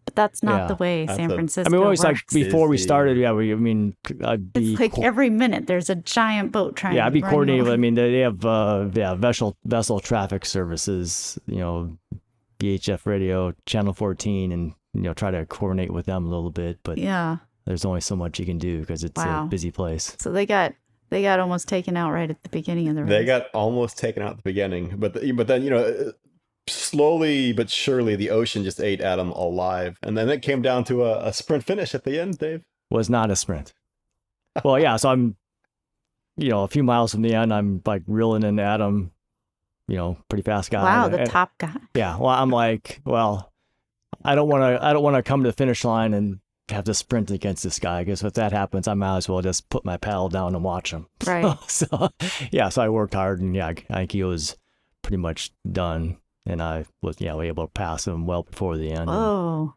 But that's not the way San Francisco always works. like before we started, I'd be... It's like every minute there's a giant boat trying to I'd be run coordinating. over. I mean, they have, vessel traffic services, VHF radio, Channel 14, and, try to coordinate with them a little bit. But there's only so much you can do because it's a busy place. So they got almost taken out right at the beginning of the race. They got almost taken out at the beginning. But then, slowly but surely the ocean just ate Adam alive, and then it came down to a sprint finish at the end. Dave, was not a sprint. Well, so I'm a few miles from the end, I'm like reeling in Adam, pretty fast guy. Wow, the top guy. Yeah, well, I'm like, I don't want to come to the finish line and have to sprint against this guy, because if that happens, I might as well just put my paddle down and watch him. Right. So I worked hard, and I think he was pretty much done. And I was, able to pass him well before the end. Oh,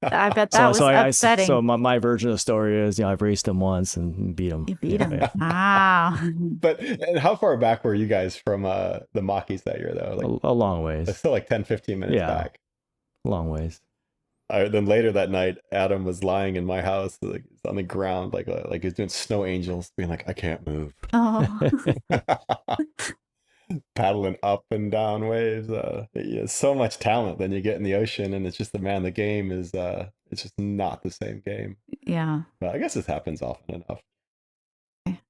I bet that was upsetting. So my version of the story is, I've raced him once and beat him. You beat him. Yeah. Wow. But how far back were you guys from the Mockies that year, though? Like, a long ways. It's still like 10, 15 minutes back. Long ways. Then later that night, Adam was lying in my house, like on the ground, like he's doing snow angels, being like, I can't move. Oh. Paddling up and down waves. So much talent then you get in the ocean, and it's just the game is it's just not the same game. Yeah. But I guess this happens often enough.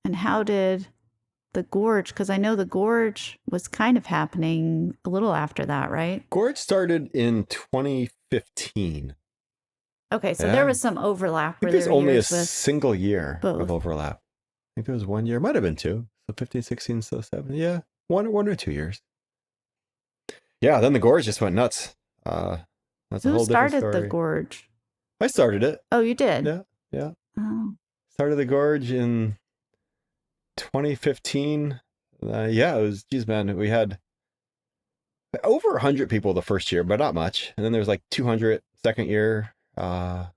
And how did the Gorge, because I know the Gorge was kind of happening a little after that, right? Gorge started in 2015. Okay, so there was some overlap. I think there's only a single year of overlap. I think there was 1 year, might have been 2. So 15, 16, so 7. Yeah. One or 2 years. Yeah, then the Gorge just went nuts. That's a whole different story. Who started the Gorge? I started it. Oh, you did? Yeah. Oh. Started the Gorge in 2015. It was, geez, man, we had over 100 people the first year, but not much. And then there was like 200 second year. Then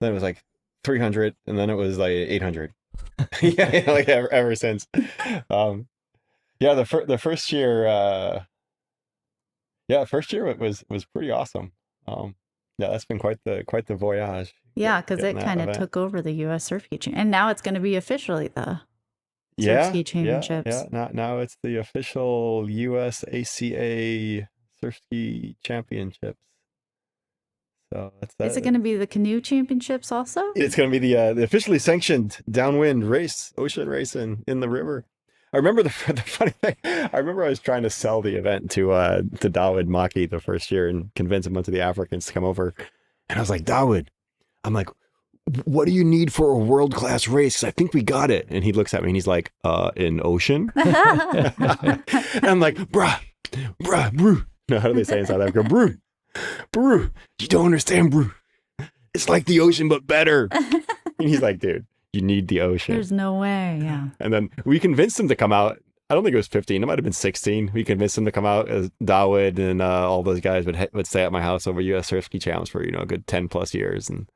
it was like 300, and then it was like 800. Like ever since. The first year, first year was pretty awesome. That's been quite the voyage. Yeah, because it kind of took over the U.S. Surfski Champs, and now it's going to be officially the Surfski Championships. Yeah. Now it's the official US ACA Surfski Championships. So that's that. Is it going to be the canoe championships also? It's going to be the officially sanctioned downwind race, ocean race in the river. I remember the funny thing. I remember I was trying to sell the event to Dawood Maki the first year and convince a bunch of the Africans to come over. And I was like, Dawood, I'm like, what do you need for a world-class race? 'Cause I think we got it. And he looks at me and he's like, in ocean? And I'm like, bruh. No, how do they say in South Africa? Brew, you don't understand, brew. It's like the ocean, but better. And he's like, dude, you need the ocean. There's no way, yeah. And then we convinced him to come out. I don't think it was 15. It might have been 16. We convinced him to come out as Dawood and all those guys would stay at my house over US Surfski Champs for, a good 10 plus years. And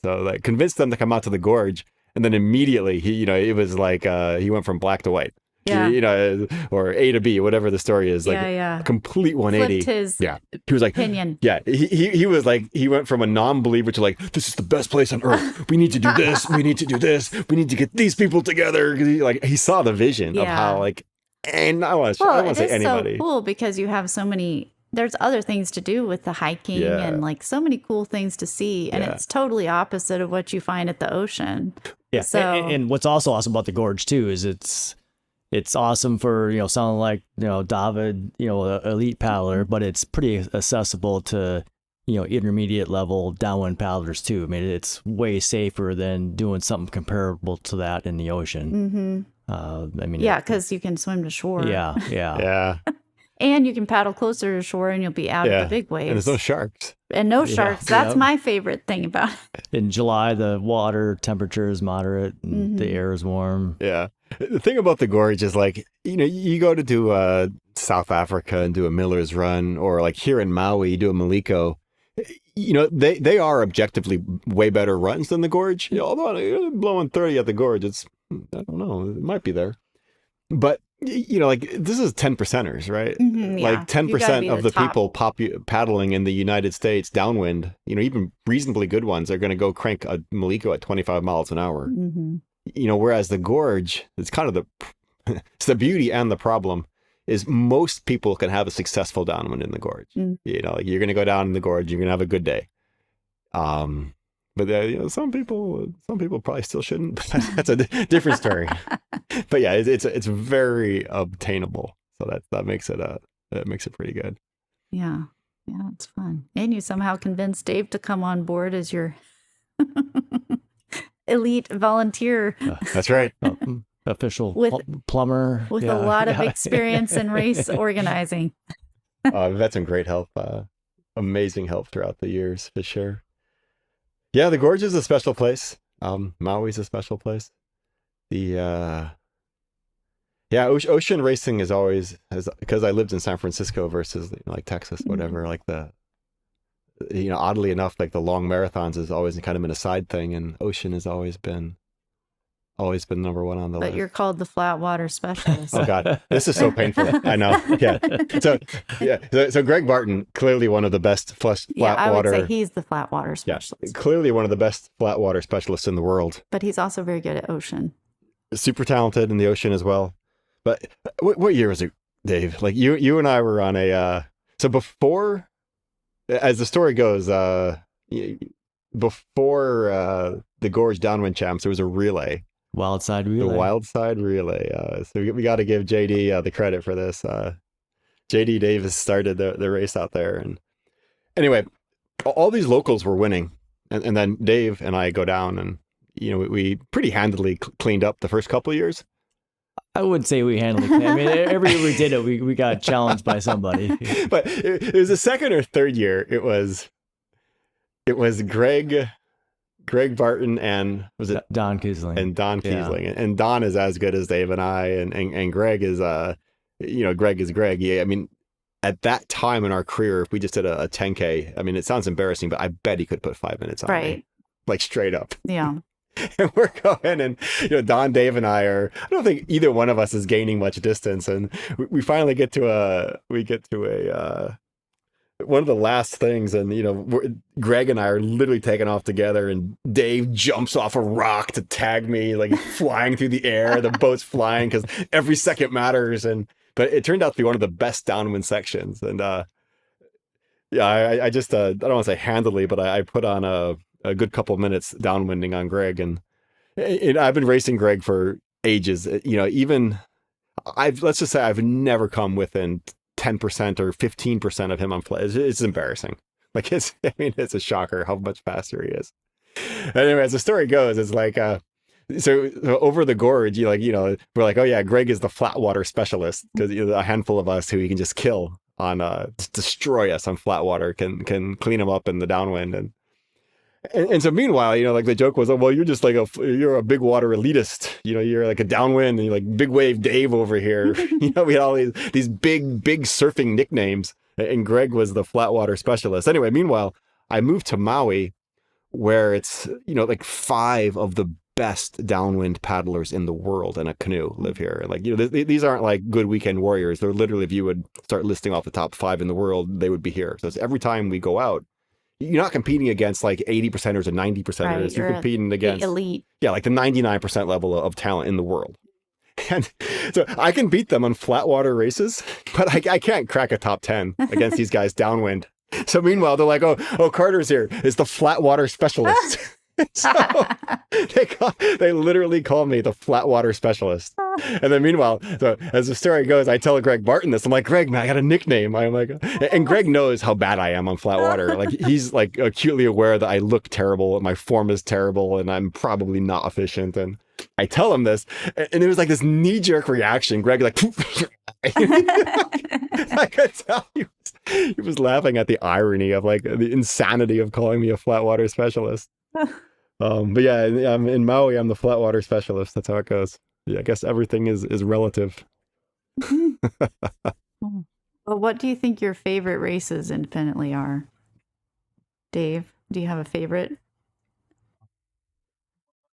so like convinced them to come out to the gorge. And then immediately he, it was like he went from black to white. Yeah. Or A to B, whatever the story is, like a complete 180. Flipped his He was like, opinion. Yeah, he was like, he went from a non-believer to like, this is the best place on earth. We need to do this. We need to do this. We need to get these people together. He saw the vision of how and I want to say anybody. So cool because you have so many. There's other things to do with the hiking and like so many cool things to see, and it's totally opposite of what you find at the ocean. Yeah, so, and what's also awesome about the gorge too is it's awesome for, someone like, David, an elite paddler, but it's pretty accessible to, intermediate level downwind paddlers too. I mean, it's way safer than doing something comparable to that in the ocean. Because you can swim to shore. Yeah. And you can paddle closer to shore and you'll be out of the big waves. And there's no sharks. And no sharks. That's my favorite thing about it. In July, the water temperature is moderate and the air is warm. Yeah. The thing about the gorge is like, you go to do South Africa and do a Miller's Run, or like here in Maui, you do a Maliko. They are objectively way better runs than the gorge. Although blowing 30 at the gorge, I don't know, it might be there. But like this is 10%ers, right? Like 10% of the people paddling in the United States downwind, even reasonably good ones are going to go crank a Maliko at 25 miles an hour. Whereas the gorge, it's kind of it's the beauty and the problem is most people can have a successful downwind in the gorge. Like you're going to go down in the gorge, you're going to have a good day. But some people probably still shouldn't. But that's a different story. But yeah, it's very obtainable. So that makes it pretty good. Yeah, it's fun. And you somehow convinced Dave to come on board as your elite volunteer. That's right. Official plumber with a lot of experience in race organizing. I've had some great help, amazing help throughout the years for sure. Yeah, the gorge is a special place. Maui's a special place. Ocean racing is always, because I lived in San Francisco versus like Texas, whatever. Like oddly enough, like the long marathons has always kind of been a side thing, and ocean has always been number one on the list. But you're called the flat water specialist. Oh God, this is so painful. I know. Yeah. So Greg Barton, clearly one of the best flat water. I would say he's the flat water specialist. Yeah, clearly one of the best flat water specialists in the world. But he's also very good at ocean. Super talented in the ocean as well. But what year was it, Dave? Like you and I were on so before, as the story goes, before the Gorge Downwind Champs, there was a relay. Wild Side Relay. The Wild Side Relay. So we got to give JD the credit for this. JD Davis started the race out there. And anyway, all these locals were winning. And then Dave and I go down and, we pretty handily cleaned up the first couple of years. I wouldn't say we handled it. I mean, every year we did it, we got challenged by somebody. But it was the second or third year. It was Greg Barton and was it Don Kiesling and Don Kiesling, and Don is as good as Dave and I, and Greg is Greg is Greg. Yeah, I mean, at that time in our career, if we just did a 10K, I mean, it sounds embarrassing, but I bet he could put 5 minutes on me, like straight up. Yeah. And we're going, and Don, Dave, and I I don't think either one of us is gaining much distance, and we finally get to a one of the last things, and Greg and I are literally taking off together, and Dave jumps off a rock to tag me, like flying through the air. The boat's flying because every second matters, but it turned out to be one of the best downwind sections, and I just I don't want to say handily, but I put on a good couple of minutes downwinding on Greg, and I've been racing Greg for ages. Even let's just say I've never come within 10% or 15% of him on flat. It's embarrassing. Like it's a shocker how much faster he is. Anyway, as the story goes, it's like so over the gorge, we're like, oh yeah, Greg is the flat water specialist, because a handful of us who he can just kill on just destroy us on flat water can clean him up in the downwind, and so meanwhile, like the joke was, oh well, you're just like you're a big water elitist, you're like a downwind, and you're like big wave Dave over here. We had all these big surfing nicknames, and Greg was the flat water specialist. Anyway, meanwhile, I moved to Maui, where it's like 5 of the best downwind paddlers in the world in a canoe live here. Like these aren't like good weekend warriors. They're literally, if you would start listing off the top 5 in the world, they would be here. So it's every time we go out, you're not competing against like 80%ers or 90%ers. Right, you're competing against the elite. Yeah, like the 99% level of talent in the world. And so I can beat them on flat water races, but I can't crack a top 10 against these guys downwind. So meanwhile, they're like, oh, Carter's here. Is the flat water specialist. So they literally call me the flat water specialist. And then meanwhile, so as the story goes, I tell Greg Barton this. I'm like, Greg, man, I got a nickname. I'm like, and Greg knows how bad I am on flat water. Like he's like acutely aware that I look terrible, my form is terrible, and I'm probably not efficient. And I tell him this, and it was like this knee-jerk reaction. Greg like, I could tell he was laughing at the irony of like the insanity of calling me a flat water specialist. But yeah, I'm in Maui. I'm the flat water specialist. That's how it goes. Yeah, I guess everything is relative. Well, what do you think your favorite races independently are? Dave, do you have a favorite?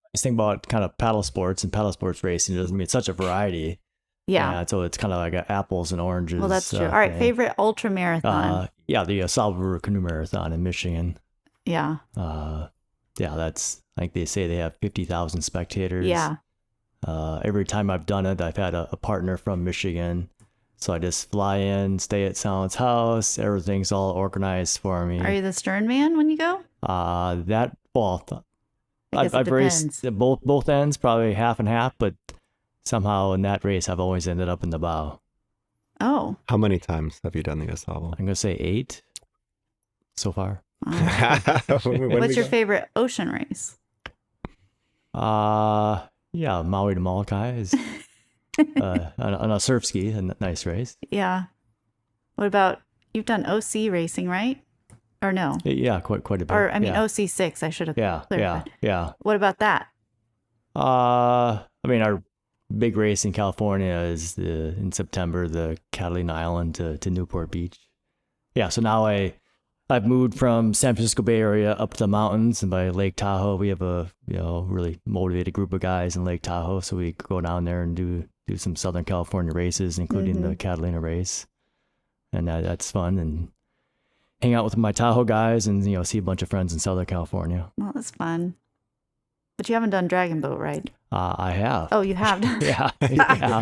I just think about kind of paddle sports and paddle sports racing. It's such a variety. Yeah. So it's kind of like apples and oranges. Well, that's true. All right. Favorite ultra marathon? Yeah, the Salvador Canoe Marathon in Michigan. Yeah. Yeah, that's, like they say, they have 50,000 spectators. Yeah. Every time I've done it, I've had a partner from Michigan. So I just fly in, stay at someone's house. Everything's all organized for me. Are you the stern man when you go? I've it raced both ends, probably half and half, but somehow in that race, I've always ended up in the bow. Oh. How many times have you done the Asavo? I'm going to say 8 so far. What's your favorite ocean race? Yeah, Maui to Molokai is on a Surfski, a nice race. Yeah. What about, you've done OC racing, right? Or no? Yeah, quite a bit. Or I mean, OC6, I should have clarified. Yeah. What about that? I mean, our big race in California is in September, the Catalina Island to Newport Beach. Yeah, so now I've moved from San Francisco Bay Area up to the mountains, and by Lake Tahoe, we have a really motivated group of guys in Lake Tahoe, so we go down there and do some Southern California races, including the Catalina race, and that's fun, and hang out with my Tahoe guys, and see a bunch of friends in Southern California. Well, that's fun. But you haven't done Dragon Boat, right? I have. Oh, you have? Yeah.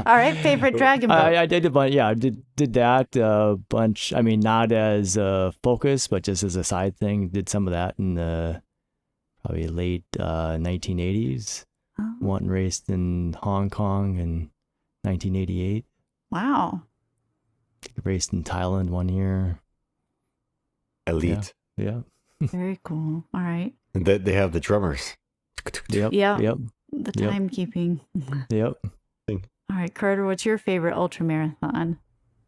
All right, favorite Dragon Boat. I did a bunch. Yeah, I did that a bunch. I mean, not as a focus, but just as a side thing. Did some of that in the probably late 1980s. Oh. Went and raced in Hong Kong in 1988. Wow. Raced in Thailand one year. Elite. Yeah. Very cool. All right. And they have the drummers. Yep. The timekeeping. Yep. All right, Carter, what's your favorite ultra marathon?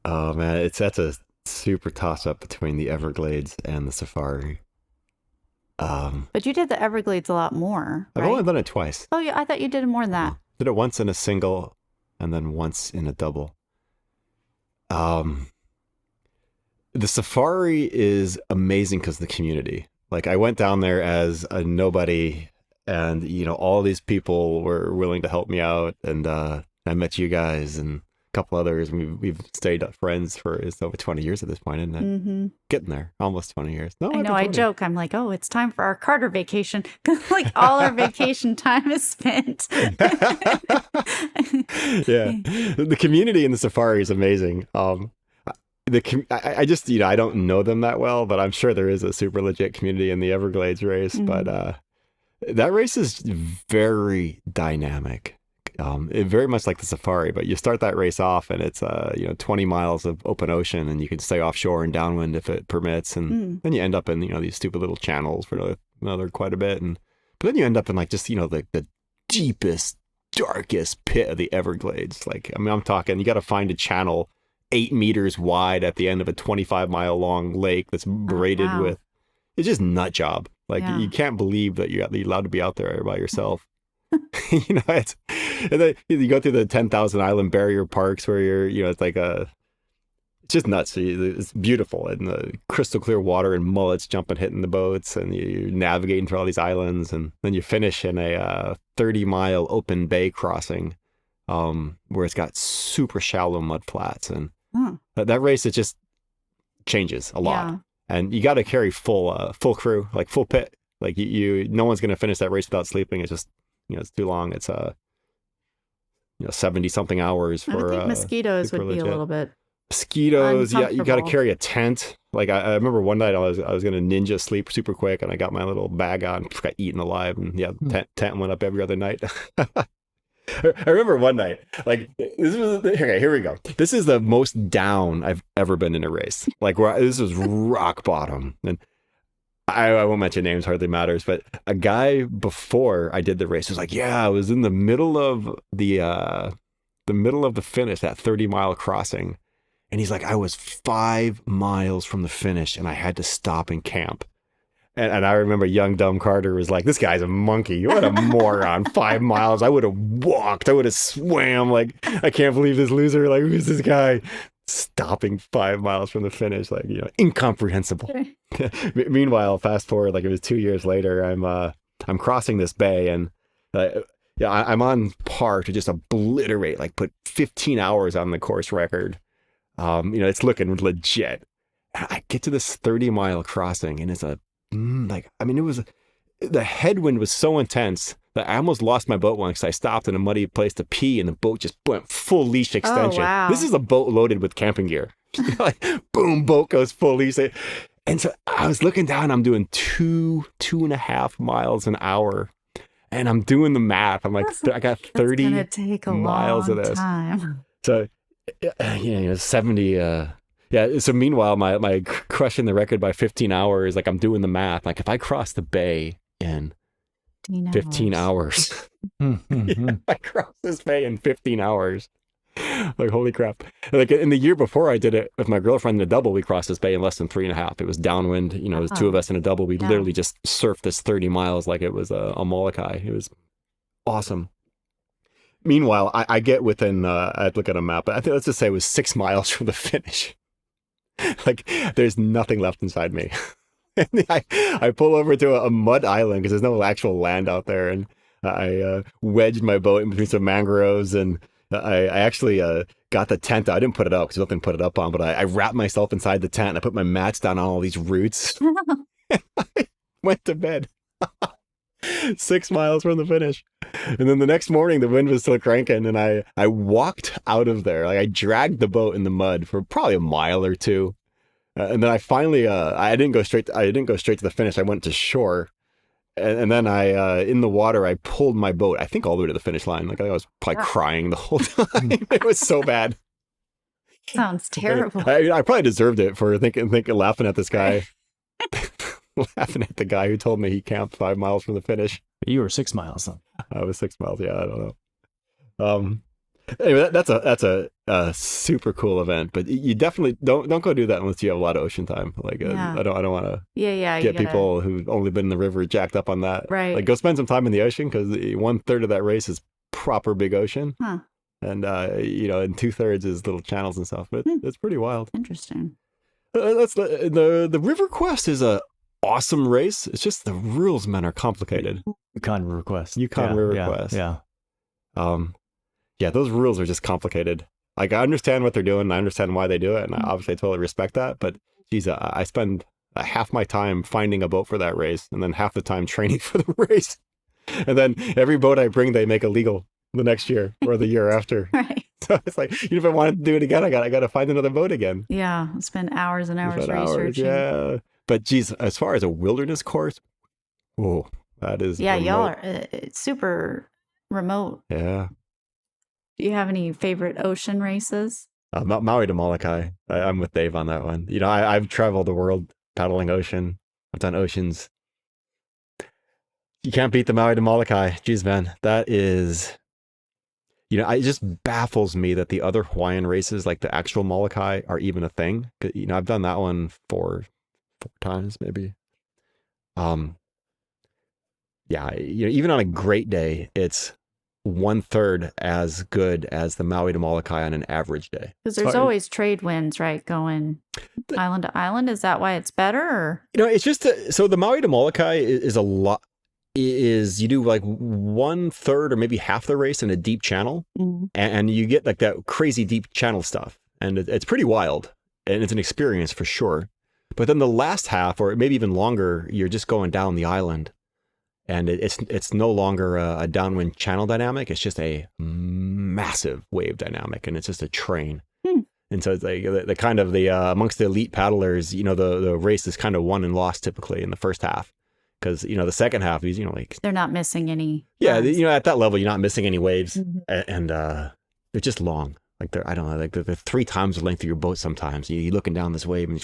Oh man, that's a super toss up between the Everglades and the Safari. But you did the Everglades a lot more, right? I've only done it twice. Oh yeah, I thought you did more than that. Did it once in a single and then once in a double. The Safari is amazing because of the community. Like I went down there as a nobody, and all these people were willing to help me out, and I met you guys, and couple others. And we've stayed friends for it's over 20 years at this point, isn't it? Mm-hmm. Getting there, almost 20 years. No, I know. I joke. I'm like, oh, it's time for our Carter vacation. Like all our vacation time is spent. Yeah, the community in the safari is amazing. I just, I don't know them that well, but I'm sure there is a super legit community in the Everglades race. Mm-hmm. But that race is very dynamic. It very much like the safari, but you start that race off and it's 20 miles of open ocean, and you can stay offshore and downwind if it permits, and then you end up in these stupid little channels for another quite a bit, but then you end up in like just the deepest, darkest pit of the Everglades. Like, I mean, I'm talking, you got to find a channel 8 meters wide at the end of a 25-mile long lake that's braided with, it's just nut job. Like, you can't believe that you're allowed to be out there by yourself. And then you go through the 10,000 island barrier parks where you're, it's like it's just nuts. It's beautiful, and the crystal clear water and mullets jumping, hitting the boats, and you're navigating through all these islands, and then you finish in a 30-mile open bay crossing, where it's got super shallow mud flats, and that race, it just changes a lot, and you got to carry full crew, like full pit. Like no one's gonna finish that race without sleeping. It's just it's too long. It's 70 something hours for. I think mosquitoes would be a little bit. Mosquitoes, yeah. You got to carry a tent. Like I remember one night I was gonna ninja sleep super quick, and I got my little bag on, got eaten alive, and tent went up every other night. I remember one night, like this was okay. Here we go. This is the most down I've ever been in a race. Like this was rock bottom, and I won't mention names, hardly matters, but a guy before I did the race was like, I was in the middle of the finish, that 30-mile crossing. And he's like, I was 5 miles from the finish and I had to stop and camp. And I remember young dumb Carter was like, this guy's a monkey. What a moron. 5 miles. I would have walked. I would have swam. Like, I can't believe this loser. Like, who's this guy? Stopping 5 miles from the finish, like, incomprehensible. Meanwhile, fast forward, like it was 2 years later, I'm crossing this bay, and I'm on par to just obliterate, like put 15 hours on the course record. It's looking legit. And I get to this 30-mile crossing, and it's the headwind was so intense that I almost lost my boat once. I stopped in a muddy place to pee, and the boat just went full leash extension. Oh, wow. This is a boat loaded with camping gear. Like, boom, boat goes full leash. And so I was looking down, I'm doing 2.5 miles an hour, and I'm doing the math. I'm like, I got 30 gonna take a miles long of this. Time. So, 70. So meanwhile, my crushing the record by 15 hours, like I'm doing the math. Like if I cross the bay in 15 hours. I crossed this bay in 15 hours. Like, holy crap. Like in the year before I did it with my girlfriend in a double, we crossed this bay in less than 3.5. It was downwind. It was two of us in a double. We literally just surfed this 30 miles like it was a Molokai. It was awesome. Meanwhile, I get within, I'd look at a map, but I think let's just say it was 6 miles from the finish. Like there's nothing left inside me. And I pull over to a mud island because there's no actual land out there, and I wedged my boat in between some mangroves, and I actually got the tent out. I didn't put it up because nothing to put it up on, but I wrapped myself inside the tent, and I put my mats down on all these roots. And I went to bed. 6 miles from the finish. And then the next morning, the wind was still cranking, and I walked out of there. Like I dragged the boat in the mud for probably a mile or two. And then I finally, I didn't go straight to the finish. I went to shore, and then in the water, I pulled my boat, I think all the way to the finish line. Like I was probably crying the whole time. It was so bad. Sounds terrible. I probably deserved it for thinking, laughing at this guy, laughing at the guy who told me he camped 5 miles from the finish. You were 6 miles, though. I was 6 miles. Yeah, I don't know. Anyway, that's a super cool event, but you definitely don't go do that unless you have a lot of ocean time. Like I don't want to get people who've only been in the river jacked up on that. Right. Like go spend some time in the ocean, because 1/3 of that race is proper big ocean, and and 2/3 is little channels and stuff. But it's pretty wild. Interesting. The River Quest is a awesome race. It's just the rules, man, are complicated. Yukon River Quest. River Quest. Yeah. Yeah, those rules are just complicated. Like, I understand what they're doing. And I understand why they do it. And I obviously totally respect that. But geez, I spend half my time finding a boat for that race and then half the time training for the race. And then every boat I bring, they make illegal the next year or the year after. Right. So it's like, if I wanted to do it again, I got to find another boat again. Yeah. Spend hours and hours researching. Yeah. But geez, as far as a wilderness course, oh, that is Yeah, remote. y'all are it's super remote. Yeah. Do you have any favorite ocean races? Maui to Molokai. I'm with Dave on that one. I've traveled the world paddling ocean. I've done oceans. You can't beat the Maui to Molokai. Jeez, man, that is, it just baffles me that the other Hawaiian races, like the actual Molokai, are even a thing. I've done that one four times maybe. Yeah, even on a great day, it's 1/3 as good as the Maui to Molokai on an average day. Because there's always trade winds, right? Going island to island. Is that why it's better? Or? It's just so the Maui to Molokai is a lot. You do like 1/3 or maybe half the race in a deep channel, and you get like that crazy deep channel stuff, and it's pretty wild, and it's an experience for sure. But then the last half, or maybe even longer, you're just going down the island. And it's no longer a downwind channel dynamic. It's just a massive wave dynamic, and it's just a train. And so it's like the kind of amongst the elite paddlers, the race is kind of won and lost typically in the first half, because the second half is like they're not missing any. Yeah, at that level you're not missing any waves, and they're just long. Like I don't know, like they're 3 times the length of your boat sometimes. You're looking down this wave and.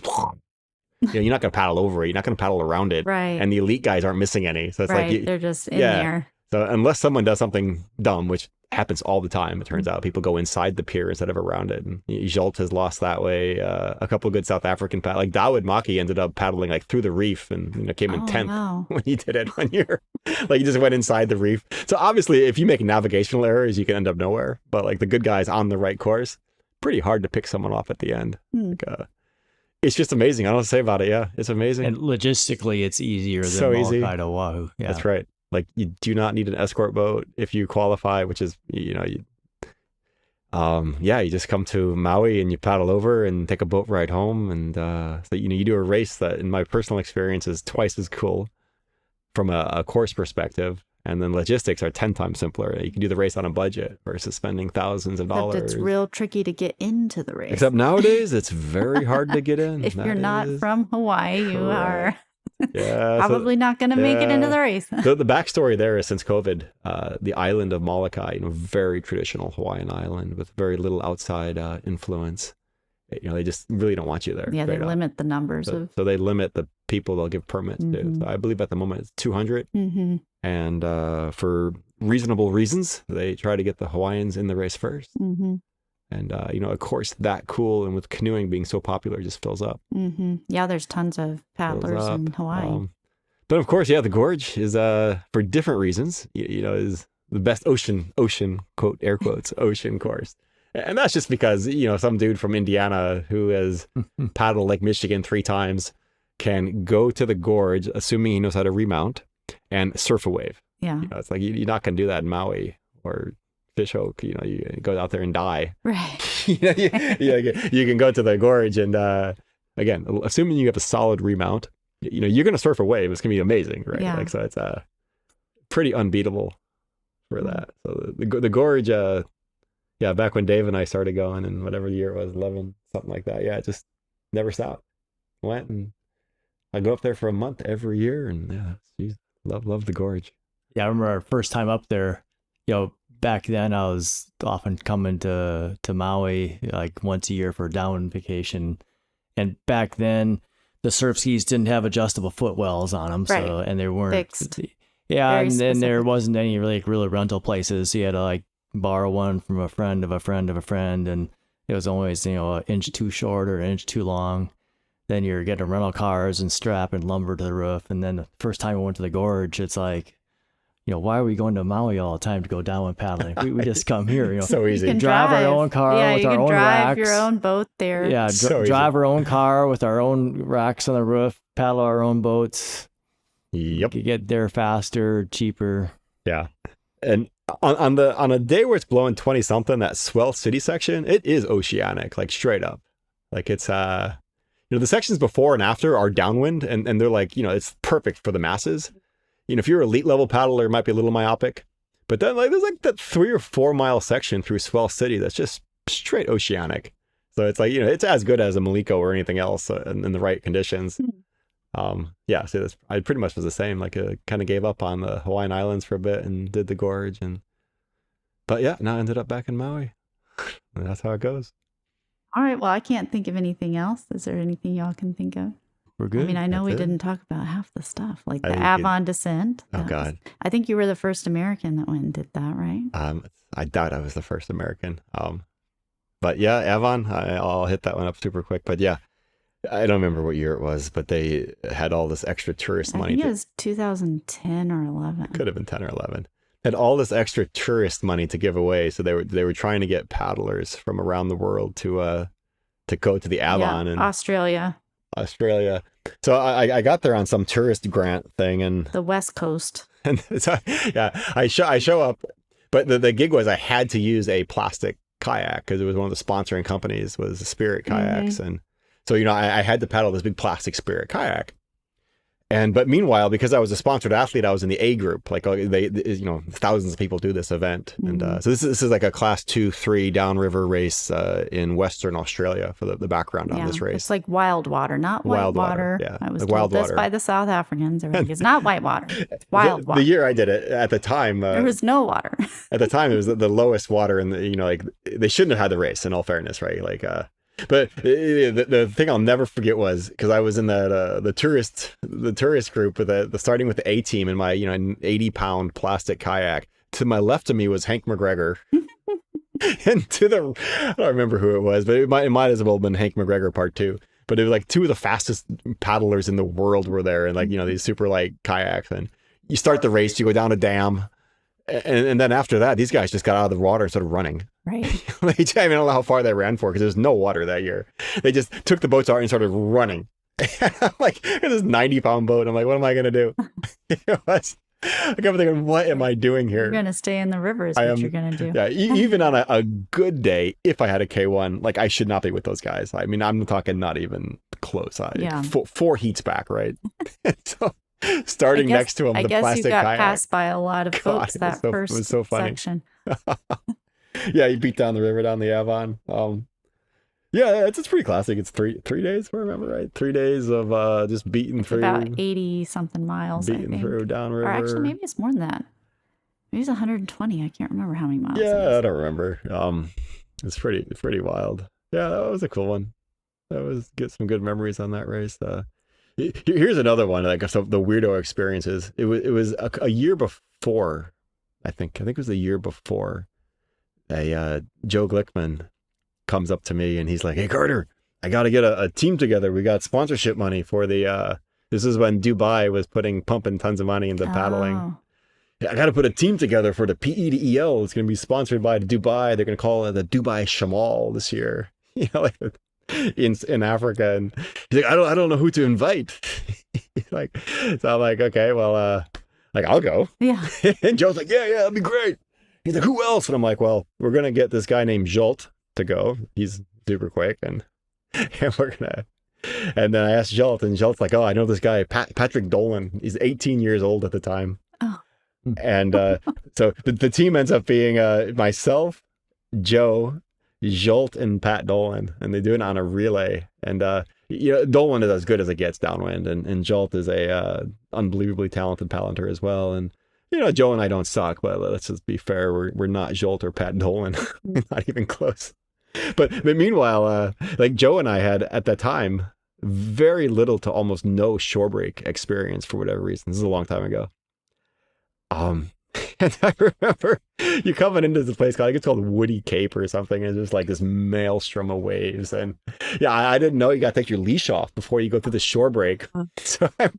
You're not going to paddle over it. You're not going to paddle around it. Right. And the elite guys aren't missing any. So it's like they're just in there. So unless someone does something dumb, which happens all the time, it turns out people go inside the pier instead of around it. And Jolt has lost that way. A couple of good South African paddlers, like Dawood Maki, ended up paddling like through the reef and came in 10th when he did it 1 year. Like he just went inside the reef. So obviously, if you make navigational errors, you can end up nowhere. But like the good guys on the right course, pretty hard to pick someone off at the end. It's just amazing. I don't know what to say about it. Yeah, it's amazing. And logistically, it's easier than Molokai to Oahu. Yeah. That's right. Like you do not need an escort boat if you qualify, which is, you just come to Maui and you paddle over and take a boat ride home. And so, you do a race that in my personal experience is twice as cool from a course perspective. And then logistics are 10 times simpler. You can do the race on a budget versus spending thousands of dollars. It's real tricky to get into the race. Except nowadays, it's very hard to get in. If you're not from Hawaii, you are Yeah, probably not going to make it into the race. The backstory there is since COVID, the island of Molokai, very traditional Hawaiian island with very little outside influence. They just really don't want you there. Yeah, they limit the numbers so they limit the people they'll give permits to. So I believe at the moment it's 200. And for reasonable reasons, they try to get the Hawaiians in the race first. And, of course, that cool. And with canoeing being so popular, it just fills up. Yeah, there's tons of paddlers in Hawaii. But of course, the Gorge is, for different reasons, is the best ocean, quote, air quotes, ocean course. And that's just because, some dude from Indiana who has paddled Lake Michigan 3 times can go to the Gorge, assuming he knows how to remount, and surf a wave. Yeah. It's like you're not going to do that in Maui or Fishhook. You go out there and die. Right. You can go to the Gorge and, again, assuming you have a solid remount, you're going to surf a wave. It's going to be amazing, right? Yeah. So it's pretty unbeatable for that. So the Gorge, back when Dave and I started going, and whatever the year it was, 11, something like that. Yeah, it just never stopped. Went and I go up there for a month every year, and love the Gorge. Yeah, I remember our first time up there. Back then I was often coming to Maui like once a year for a downwind vacation, and back then the surf skis didn't have adjustable footwells on them, right. So and they weren't fixed. Yeah, Very and specific. then there wasn't any real rental places. So you had to borrow one from a friend of a friend of a friend, and it was always an inch too short or an inch too long. Then you're getting rental cars and strapping lumber to the roof. And then the first time we went to the Gorge, it's like, why are we going to Maui all the time to go downwind paddling? We just come here. So easy. You can drive our own car with our own drive racks. your own boat there. Yeah, drive our own car with our own racks on the roof, paddle our own boats. Yep. You get there faster, cheaper. Yeah. And on a day where it's blowing 20 something, that Swell City section, it is oceanic, like straight up. Like it's the sections before and after are downwind, and they're like, it's perfect for the masses. If you're elite level paddler, it might be a little myopic, but then like there's like that 3 or 4 mile section through Swell City that's just straight oceanic. So it's like, it's as good as a Maliko or anything else in the right conditions. Yeah, so I pretty much was the same. Like, kind of gave up on the Hawaiian Islands for a bit and did the gorge, but yeah, now I ended up back in Maui. And that's how it goes. All right. Well, I can't think of anything else. Is there anything y'all can think of? We're good. I mean, I know we didn't talk about half the stuff, like the Avon descent. Oh God! I think you were the first American that went and did that, right? I doubt I was the first American. But yeah, Avon, I'll hit that one up super quick. But yeah, I don't remember what year it was, but they had all this extra tourist money. I think it was 2010 or 11. Could have been 10 or 11. Had all this extra tourist money to give away, so they were trying to get paddlers from around the world to go to the Avon and Australia. So I got there on some tourist grant thing, and the West Coast. And so yeah, I show up, but the gig was I had to use a plastic kayak because it was one of the sponsoring companies was Spirit kayaks, and so I had to paddle this big plastic Spirit kayak. But meanwhile, because I was a sponsored athlete, I was in the A group. Like they thousands of people do this event, and so this is like a class 2-3 downriver race in Western Australia for the background on this race. It's like wild water, not white water. Yeah, I was told this by the South Africans. It's not white water; it's wild water. The year I did it, at the time, there was no water. At the time, it was the lowest water, and like they shouldn't have had the race. In all fairness, right? Like. But the thing I'll never forget was because I was in the tourist group with starting with the A team in my an 80-pound plastic kayak. To my left of me was Hank McGregor, and I don't remember who it was, but it might as well have been Hank McGregor Part 2. But it was like 2 of the fastest paddlers in the world were there, and like these super light kayaks. And you start the race, you go down a dam. And then after that, these guys just got out of the water and started running. Right. I don't know how far they ran for because there's no water that year. They just took the boats out and started running. And I'm like, this 90-pound boat. I'm like, what am I going to do? I kept thinking, what am I doing here? You're going to stay in the river is what you're going to do. Yeah, even on a good day, if I had a K1, like I should not be with those guys. I mean, I'm talking not even close. Four heats back, right? So... starting next to him, the plastic kayak. I guess you got passed by a lot of folks that first it was so funny. section. Yeah, you beat down the river down the Avon. Yeah, it's pretty classic. It's three days, if I remember right. 3 days of just beating through. About 80-something miles, beating through downriver. Or actually, maybe it's more than that. Maybe it's 120. I can't remember how many miles. Yeah, I don't remember. It's pretty wild. Yeah, that was a cool one. Get some good memories on that race. Here's another one, like so the weirdo experiences. It was a year before, I think it was the year before. Joe Glickman comes up to me and he's like, "Hey Carter, I got to get a team together. We got sponsorship money for the. This is when Dubai was pumping tons of money into paddling. I got to put a team together for the PE to EL. It's going to be sponsored by Dubai. They're going to call it the Dubai Shamal this year. Like." In Africa, and he's like, I don't know who to invite. Like, so I'm like, okay, well, like I'll go. Yeah. And Joe's like, yeah, that'd be great. He's like, who else? And I'm like, well, we're gonna get this guy named Jolt to go. He's super quick, and we're gonna. And then I asked Jolt, and Jolt's like, oh, I know this guy, Patrick Dolan. He's 18 years old at the time. Oh. And so the team ends up being myself, Joe, Jolt, and Pat Dolan, and they do it on a relay. And Dolan is as good as it gets downwind, and Jolt is a unbelievably talented paddler as well. And Joe and I don't suck, but let's just be fair, we're not Jolt or Pat Dolan, not even close. But meanwhile, like Joe and I had at that time very little to almost no shore break experience for whatever reason. This is a long time ago. And I remember you coming into this place, I think it's called Woody Cape or something, and it's just like this maelstrom of waves. And yeah, I didn't know you got to take your leash off before you go through the shore break. So I'm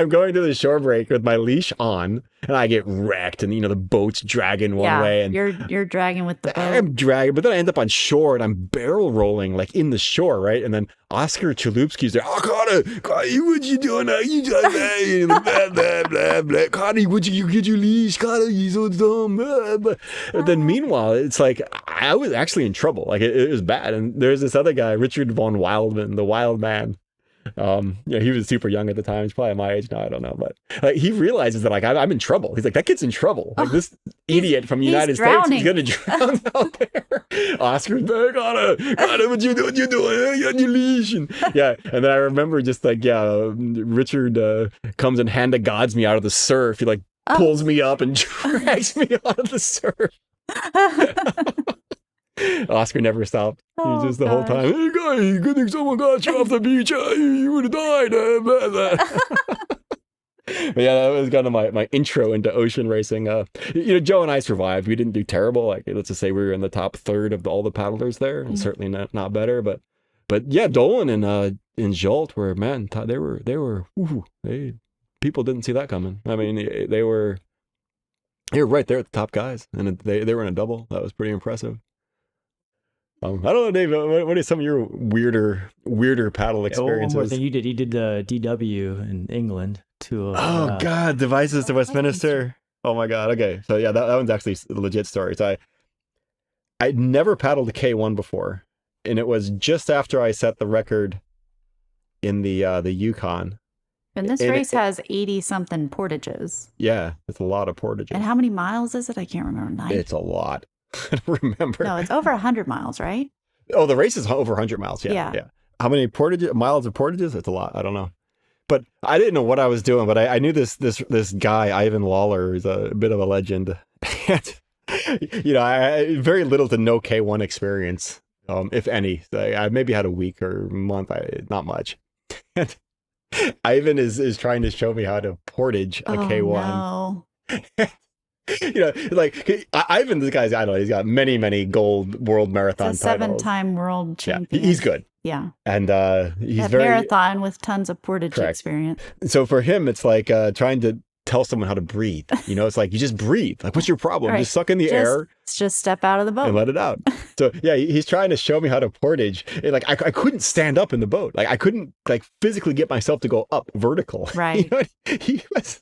going to the shore break with my leash on, and I get wrecked, and the boat's dragging one way, and you're dragging with the boat. I'm dragging, but then I end up on shore, and I'm barrel rolling like in the shore, right? And then Oscar Chalupsky's there. Oh, Carter, what you doing? You done that? Blah, blah, blah, blah. Carter, would you get your leash? Carter, you so dumb. But then meanwhile, it's like I was actually in trouble. Like it was bad. And there's this other guy, Richard von Wildman, the Wild Man. He was super young at the time. He's probably my age now. I don't know, but like he realizes that like I'm in trouble. He's like, that kid's in trouble. Like this idiot from the United States is gonna drown out there. Oscar's back, gotta, what you doing? You on your leash. And then I remember just like Richard comes and hand of gods me out of the surf. He like pulls me up and drags me out of the surf. Oscar never stopped. He was just the whole time, hey guys, good thing someone got you off the beach. You would have died. But that was kind of my intro into ocean racing. Joe and I survived. We didn't do terrible. Like, let's just say we were in the top third of all the paddlers there, and certainly not better. But Dolan and Jolt were, man, they were people didn't see that coming. I mean, they were right there at the top guys, and they were in a double. That was pretty impressive. I don't know, Dave. What are some of your weirder paddle experiences? One more thing you did the DW in England to. God, devices to Westminster. Oh my God. Okay, so that one's actually a legit story. So I'd never paddled a K1 before, and it was just after I set the record in the Yukon. And this race has 80-something portages. Yeah, it's a lot of portages. And how many miles is it? I can't remember. It's a lot. I don't remember. No, it's over 100 miles, right? Oh, the race is over 100 miles. Yeah. How many miles of portages? It's a lot. I don't know. But I didn't know what I was doing, but I knew this guy, Ivan Lawler, is a bit of a legend. And, I very little to no K1 experience, if any. I maybe had a week or a month, not much. And Ivan is trying to show me how to portage a K1. No. Like Ivan, this guy's, I don't know, he's got many gold world marathon titles. 7-time world champion. Yeah, he's good. Yeah. And he's very marathon with tons of portage experience. So for him, it's like trying to tell someone how to breathe. It's like, you just breathe. Like, what's your problem? Right. Just suck in the air. Just step out of the boat and let it out. So he's trying to show me how to portage. And like I couldn't stand up in the boat. Like I couldn't like physically get myself to go up vertical. Right. He was.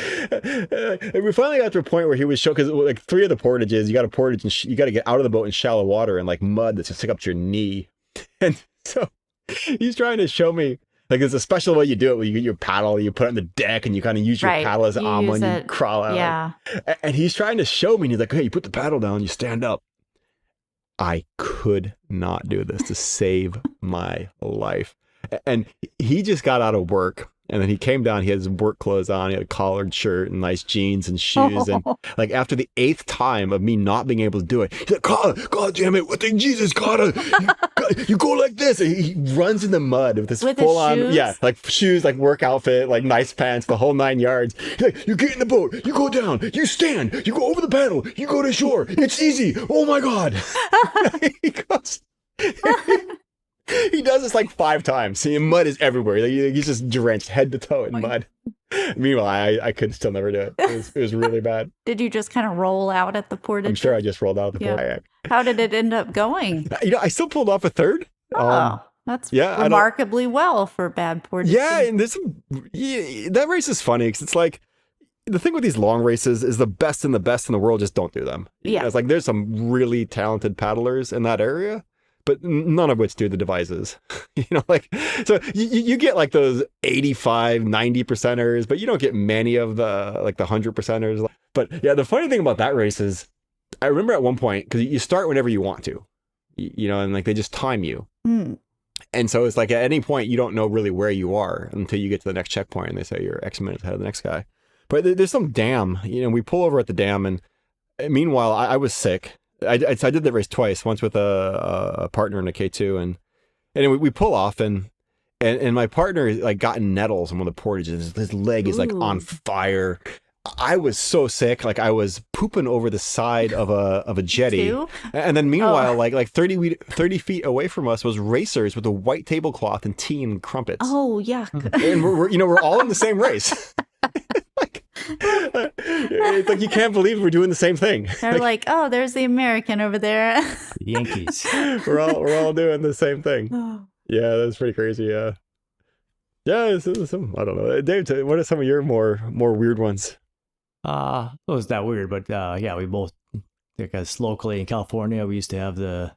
We finally got to a point where he was showing, because like 3 of the portages, you got to portage and you got to get out of the boat in shallow water and like mud that's just up to your knee. And so he's trying to show me, like, there's a special way you do it where you get your paddle, you put it on the deck and you kind of use your paddle as an arm and you crawl out. Yeah. And he's trying to show me, and he's like, hey, you put the paddle down, you stand up. I could not do this to save my life. And he just got out of work. And then he came down, he had his work clothes on, he had a collared shirt and nice jeans and shoes. And like after the 8th time of me not being able to do it, he's like, God damn it, what the Jesus, God, you go like this. And he runs in the mud with this full on, like shoes, like work outfit, like nice pants, the whole 9 yards. He's like, you get in the boat, you go down, you stand, you go over the paddle, you go to shore. It's easy. Oh my God. He goes... He does this like 5 times. See, mud is everywhere. He's just drenched head to toe in mud. Meanwhile, I could still never do it. It was really bad. Did you just kind of roll out at the portage? I'm sure I just rolled out of the portage. How did it end up going? I still pulled off a 3rd. That's remarkably well for bad portage. Yeah, and there's that race is funny because it's like, the thing with these long races is the best in the world just don't do them. Yeah. It's like there's some really talented paddlers in that area, but none of which do the devices. So you get like those 85, 90%ers, but you don't get many of the 100%ers. But yeah, the funny thing about that race is I remember at one point, because you start whenever you want to, and like they just time you. And so it's like at any point, you don't know really where you are until you get to the next checkpoint and they say you're X minutes ahead of the next guy. But there's some dam, we pull over at the dam, and meanwhile, I was sick. I did that race twice, once with a partner in a K2, and anyway, we pull off, and my partner like got nettles on one of the portages. His leg is like on fire. I was so sick, like I was pooping over the side of a jetty. And then meanwhile, like 30 feet away from us was racers with a white tablecloth and tea and crumpets. Oh, yuck. And we're all in the same race. It's like you can't believe we're doing the same thing. They're like, oh, there's the American over there. Yankees. We're all doing the same thing. Yeah, that's pretty crazy. Yeah, it's some, I don't know. Dave, what are some of your more weird ones? It was that weird, but yeah, we both, because locally in California, we used to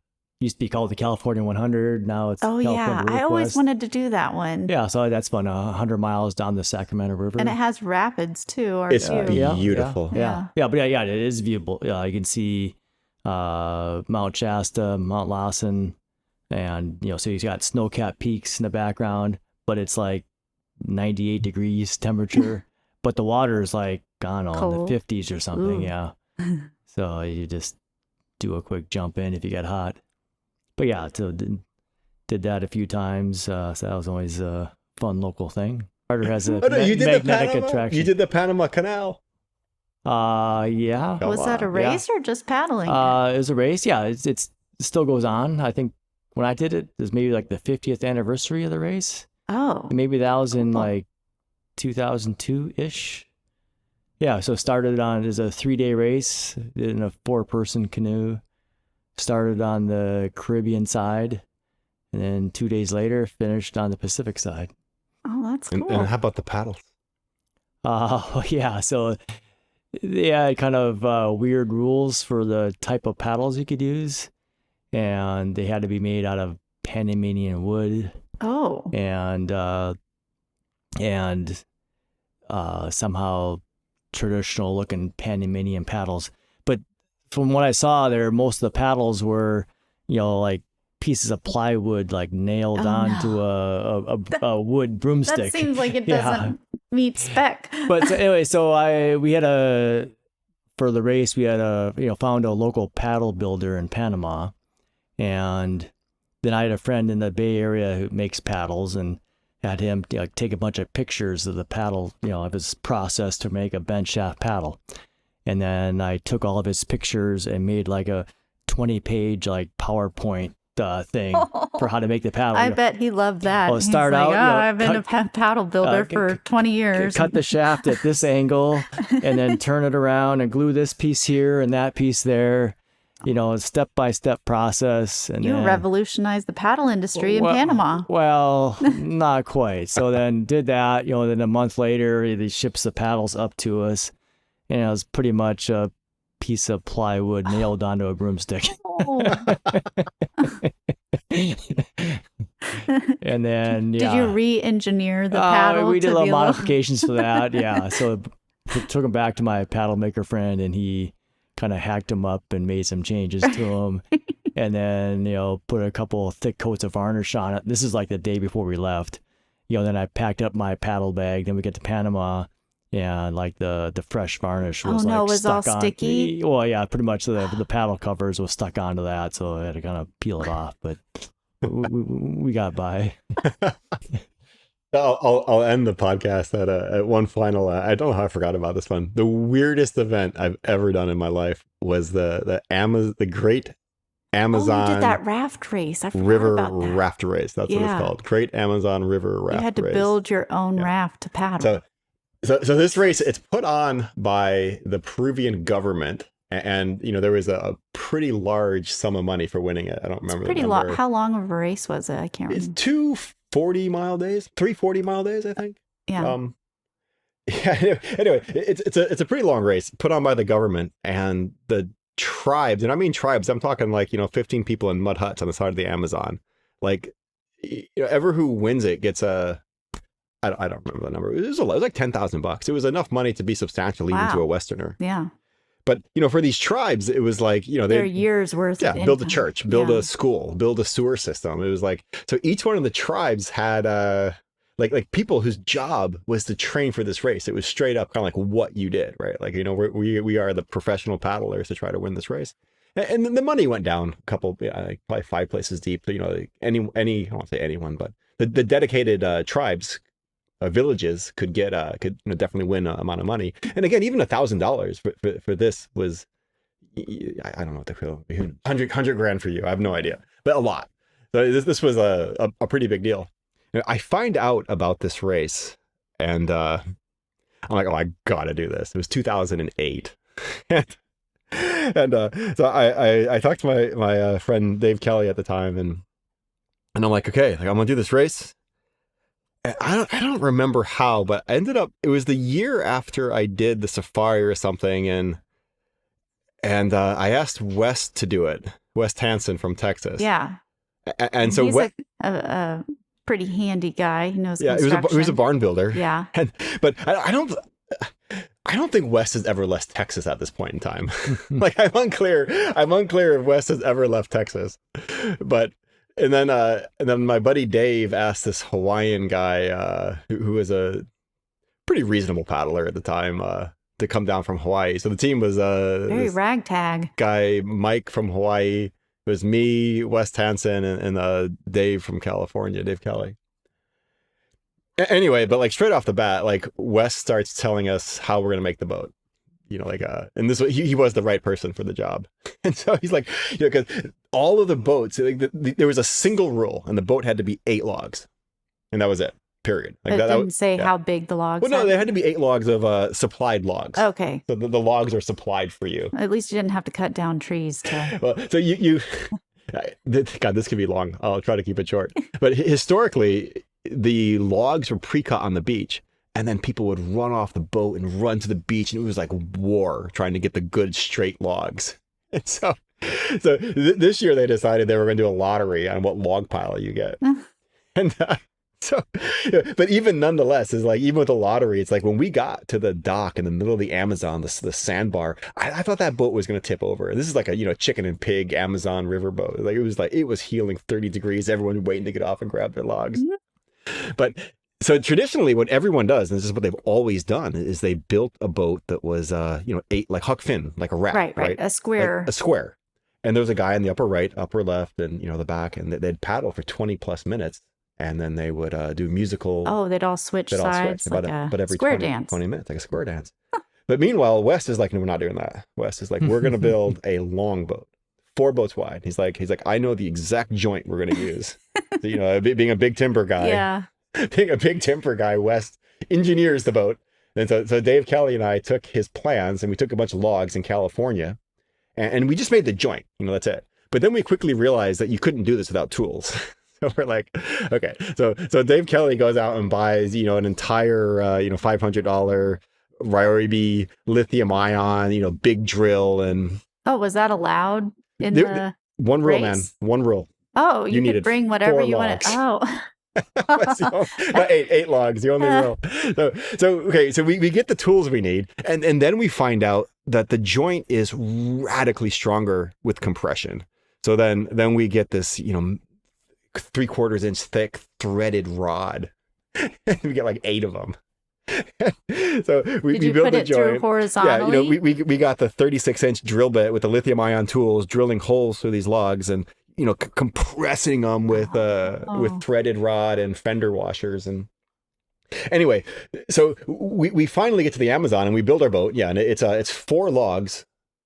be called the California 100. Now it's Oh, California yeah. I always Request. wanted to do that one. Yeah, so that's fun. 100 miles down the Sacramento River. And it has rapids, too. Or It's two. beautiful. Yeah, but yeah, it is viewable. Yeah, you can see Mount Shasta, Mount Lawson, and so you've got snow-capped peaks in the background, but it's like 98 degrees temperature, but the water is like, I don't know, Cold. in the 50s or something. Ooh. Yeah. So you just do a quick jump in if you get hot. But yeah, so did that a few times. So that was always a fun local thing. Carter has a You did magnetic attraction. You did the Panama Canal. Yeah. Come Was that a on. race or just paddling? It was a race. Yeah, it still goes on. I think when I did it was maybe like the 50th anniversary of the race. Oh. Maybe that was in Cool. like 2002-ish. Yeah, so started on as a 3-day race in a 4-person canoe. Started on the Caribbean side, and then 2 days later finished on the Pacific side. Oh, that's cool. And how about the paddles? Yeah, so they had kind of weird rules for the type of paddles you could use, and they had to be made out of Panamanian wood, Oh. and somehow traditional looking Panamanian paddles. But from what I saw there, most of the paddles were, like pieces of plywood, like nailed onto a wood broomstick. That seems like it Yeah. doesn't meet spec. But so anyway, for the race, we had found a local paddle builder in Panama, and then I had a friend in the Bay Area who makes paddles, and had him take a bunch of pictures of the paddle, of his process to make a bent shaft paddle. And then I took all of his pictures and made like a 20-page like PowerPoint thing for how to make the paddle. I bet he loved that. Well, He's start like, out, I've been a paddle builder for 20 years. Cut the shaft at this angle and then turn it around and glue this piece here and that piece there. Step-by-step process. And You then, revolutionized the paddle industry in Panama. Well, not quite. So then did that, then a month later, he ships the paddles up to us, and it was pretty much a piece of plywood nailed onto a broomstick. Oh. And then, Did you re-engineer the paddle? We did to a little be modifications for that, yeah. So took him back to my paddle maker friend, and he kind of hacked him up and made some changes to him. And then, put a couple of thick coats of varnish on it. This is like the day before we left. Then I packed up my paddle bag. Then we get to Panama, and like the fresh varnish was it was stuck all on. sticky? Well, yeah, pretty much the paddle covers was stuck onto that, so I had to kind of peel it off. But we got by. I'll end the podcast at one final. I don't know how I forgot about this one. The weirdest event I've ever done in my life was the Great Amazon. Oh, you did that raft race. I forgot River about that. Raft Race. That's what it's called. Great Amazon River Raft Race. You had to build your own raft to paddle. So this race, it's put on by the Peruvian government, and there was a pretty large sum of money for winning it. I don't remember. Pretty long. How long of a race was it? I can't remember. It's 2 40-mile days, 3 40-mile days, I think. Yeah. Anyway, it's a pretty long race put on by the government, and the tribes, and I mean tribes, I'm talking like 15 people in mud huts on the side of the Amazon. Like, ever who wins it gets a. I don't remember the number. It was like $10,000. It was enough money to be substantial even to a Westerner. Yeah. But for these tribes, it was like their years worth. Yeah, of build a income. church, build a school, build a sewer system. It was like, so each one of the tribes had like people whose job was to train for this race. It was straight up kind of like what you did, right? Like we are the professional paddlers to try to win this race. And then the money went down a couple, probably 5 places deep. Any I won't say anyone, but the dedicated tribes. Villages could get definitely win an amount of money, and again, even $1,000 for this was, I don't know what the equivalent, 100 grand for you. I have no idea, but a lot. So this was a pretty big deal. I find out about this race, and I'm like, oh, I gotta do this. It was 2008, and so I talked to my friend Dave Kelly at the time, and I'm like, okay, like I'm gonna do this race. I don't remember how, but I ended up, it was the year after I did the safari or something, and I asked Wes to do it, Wes Hansen from Texas. Yeah. And so he's a pretty handy guy. He knows construction. He was a barn builder. Yeah. But I don't think Wes has ever left Texas at this point in time. Like I'm unclear if Wes has ever left Texas. But and then my buddy Dave asked this Hawaiian guy who was a pretty reasonable paddler at the time to come down from Hawaii. So the team was very ragtag guy Mike from Hawaii. It was me, Wes Hansen, and Dave from California, Dave Kelly. Anyway, but like straight off the bat, like Wes starts telling us how we're gonna make the boat. You know, like and this he was the right person for the job. And so he's like, you know, because all of the boats, like there was a single rule, and the boat had to be 8 logs, and that was it. Period. Like it that didn't say how big the logs. Well, no, they had to be 8 logs of supplied logs. Okay. So the logs are supplied for you. At least you didn't have to cut down trees to. Well, so you God, this could be long. I'll try to keep it short. But historically, the logs were pre-cut on the beach, and then people would run off the boat and run to the beach, and it was like war trying to get the good straight logs. And so this year they decided they were going to do a lottery on what log pile you get. And so, but even nonetheless, is like even with the lottery, it's like when we got to the dock in the middle of the Amazon, the sandbar, I thought that boat was going to tip over. And this is like a chicken and pig Amazon river boat. Like it was heeling 30 degrees. Everyone waiting to get off and grab their logs. Mm-hmm. But so traditionally, what everyone does, and this is what they've always done, is they built a boat that was 8 like Huck Finn, like a raft, right? A square, like a square. And there was a guy in the upper right, upper left, and the back, and they'd paddle for 20 plus minutes. And then they would do musical. Oh, they'd all switch sides, like a square dance. 20 minutes, like a square dance. But meanwhile, Wes is like, no, we're not doing that. Wes is like, we're going to build a long boat, 4 boats wide. He's like, I know the exact joint we're going to use. So, being a big timber guy. Yeah. Being a big timber guy, Wes engineers the boat. And so Dave Kelly and I took his plans, and we took a bunch of logs in California, and we just made the joint. That's it. But then we quickly realized that you couldn't do this without tools. So we're like, okay. So Dave Kelly goes out and buys, an entire, $500 Ryobi lithium ion, big drill. And oh, was that allowed in the one rule, race? man, one rule. Oh, you could bring whatever you wanted. Oh. eight logs, the only rule. So we get the tools we need, and then we find out that the joint is radically stronger with compression. So then we get this, 3/4 inch thick threaded rod. We get like 8 of them. So we built put the it joint through horizontally? Yeah, we got the 36-inch drill bit with the lithium ion tools, drilling holes through these logs, and compressing them with threaded rod and fender washers. And anyway, so we finally get to the Amazon and we build our boat. Yeah, and it's 4 logs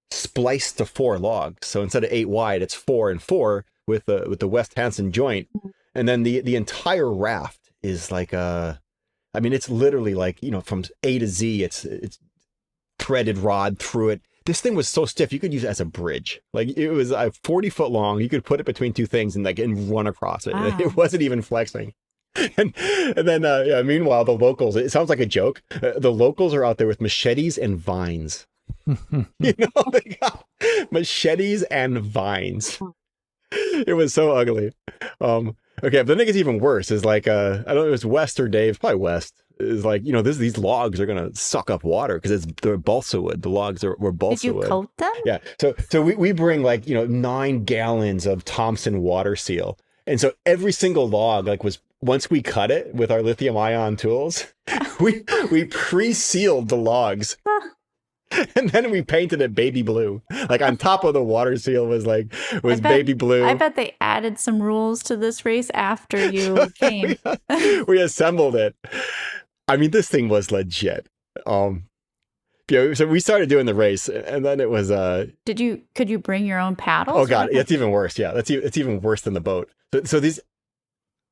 spliced to 4 logs. So instead of 8 wide, it's 4 and 4 with the Wes Hansen joint. And then the entire raft is like it's literally like, from A to Z, it's threaded rod through it. This thing was so stiff, you could use it as a bridge. Like it was 40 foot long. You could put it between 2 things and run across it. Wow. It wasn't even flexing. And then meanwhile, the locals, it sounds like a joke. The locals are out there with machetes and vines. They got machetes and vines. It was so ugly. Okay, but then it gets even worse. Is like I don't know, it was West or Dave, probably West. Is like, these logs are gonna suck up water because they're balsa wood. The logs were balsa wood. Did you coat them? Yeah. So we bring like 9 gallons of Thompson water seal, and so every single log was once we cut it with our lithium ion tools, we pre-sealed the logs. And then we painted it baby blue. Like on top of the water seal was baby blue. I bet they added some rules to this race after you came. We assembled it. I mean, this thing was legit. So we started doing the race, and then it was could you bring your own paddles? Oh god, it's even worse. Yeah, it's even worse than the boat. So these,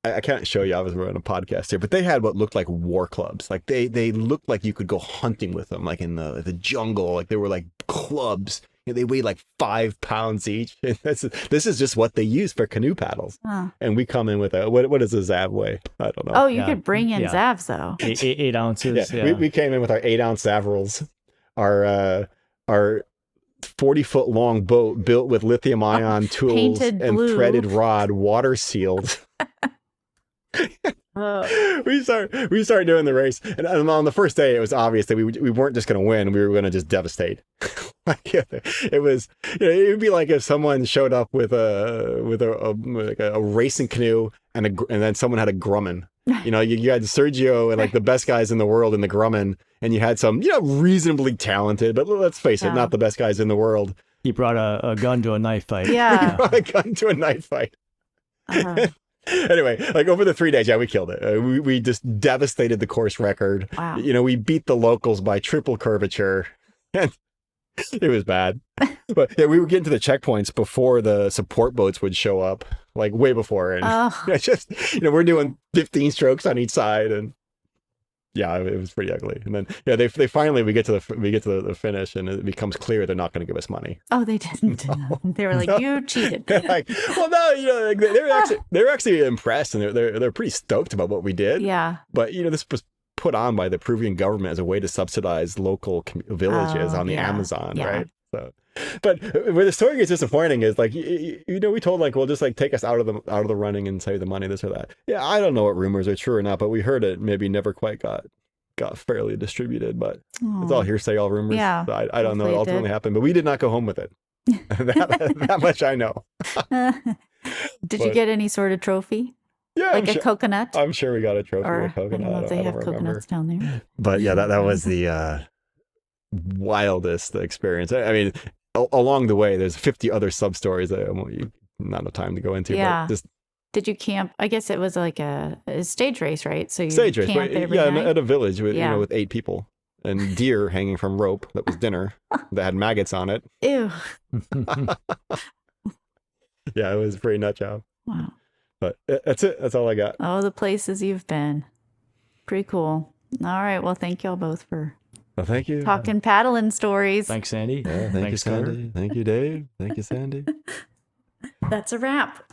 I can't show you, obviously we're on a podcast here, but they had what looked like war clubs. Like they looked like you could go hunting with them, like in the jungle. Like they were like clubs, They weigh like 5 pounds each. And this is just what they use for canoe paddles. Huh. And we come in with what does a Zab weigh? I don't know. Oh, you could bring in Zavs though. 8 ounces. Yeah. We came in with our 8-ounce Zavrals, our 40-foot long boat built with lithium ion tools and blue. threaded rod, water sealed. We start doing the race, and on the first day, it was obvious that we weren't just going to win; we were going to just devastate. It was, it would be like if someone showed up with a racing canoe and then someone had a Grumman. You had Sergio and like the best guys in the world in the Grumman, and you had some reasonably talented, but let's face it, not the best guys in the world. He brought a gun to a knife fight. Yeah, he brought a gun to a knife fight. Anyway, like over the 3 days, we killed it. We just devastated the course record. Wow. We beat the locals by triple curvature, and it was bad. But we were getting to the checkpoints before the support boats would show up, like way before. And it's just, we're doing 15 strokes on each side, and it was pretty ugly. And then they finally we get to the finish, and it becomes clear they're not going to give us money. Oh, they didn't. No. They were like, you cheated. Like, well, no, like they were actually impressed, and they're pretty stoked about what we did. Yeah. But this was put on by the Peruvian government as a way to subsidize local villages on the Amazon, right? So, but where the story gets disappointing is like we told like, well, just like take us out of the running and save the money, this or that. Yeah, I don't know what rumors are true or not, but we heard it maybe never quite got fairly distribued, but it's all hearsay, all rumors. Yeah, so I don't know what ultimately happened, but we did not go home with it. that much I know. Did you get any sort of trophy? Yeah, like a coconut? I'm sure we got a trophy or a coconut. I don't know if they have coconuts down there. But yeah, that was the wildest experience. I mean, along the way, there's 50 other sub stories that I won't not enough time to go into. Yeah. But just did you camp? I guess it was like a stage race, right? So you stage race, camp every night? at a village with with 8 people and deer hanging from rope. That was dinner that had maggots on it. Ew. Yeah, it was a pretty nut job. Wow. But that's it. That's all I got. Oh, the places you've been. Pretty cool. All right. Well, thank y'all both for thank you. Talking paddling stories. Thanks, Sandy. Yeah, thank you, Sandy. Thank you, Dave. Thank you, Sandy. That's a wrap.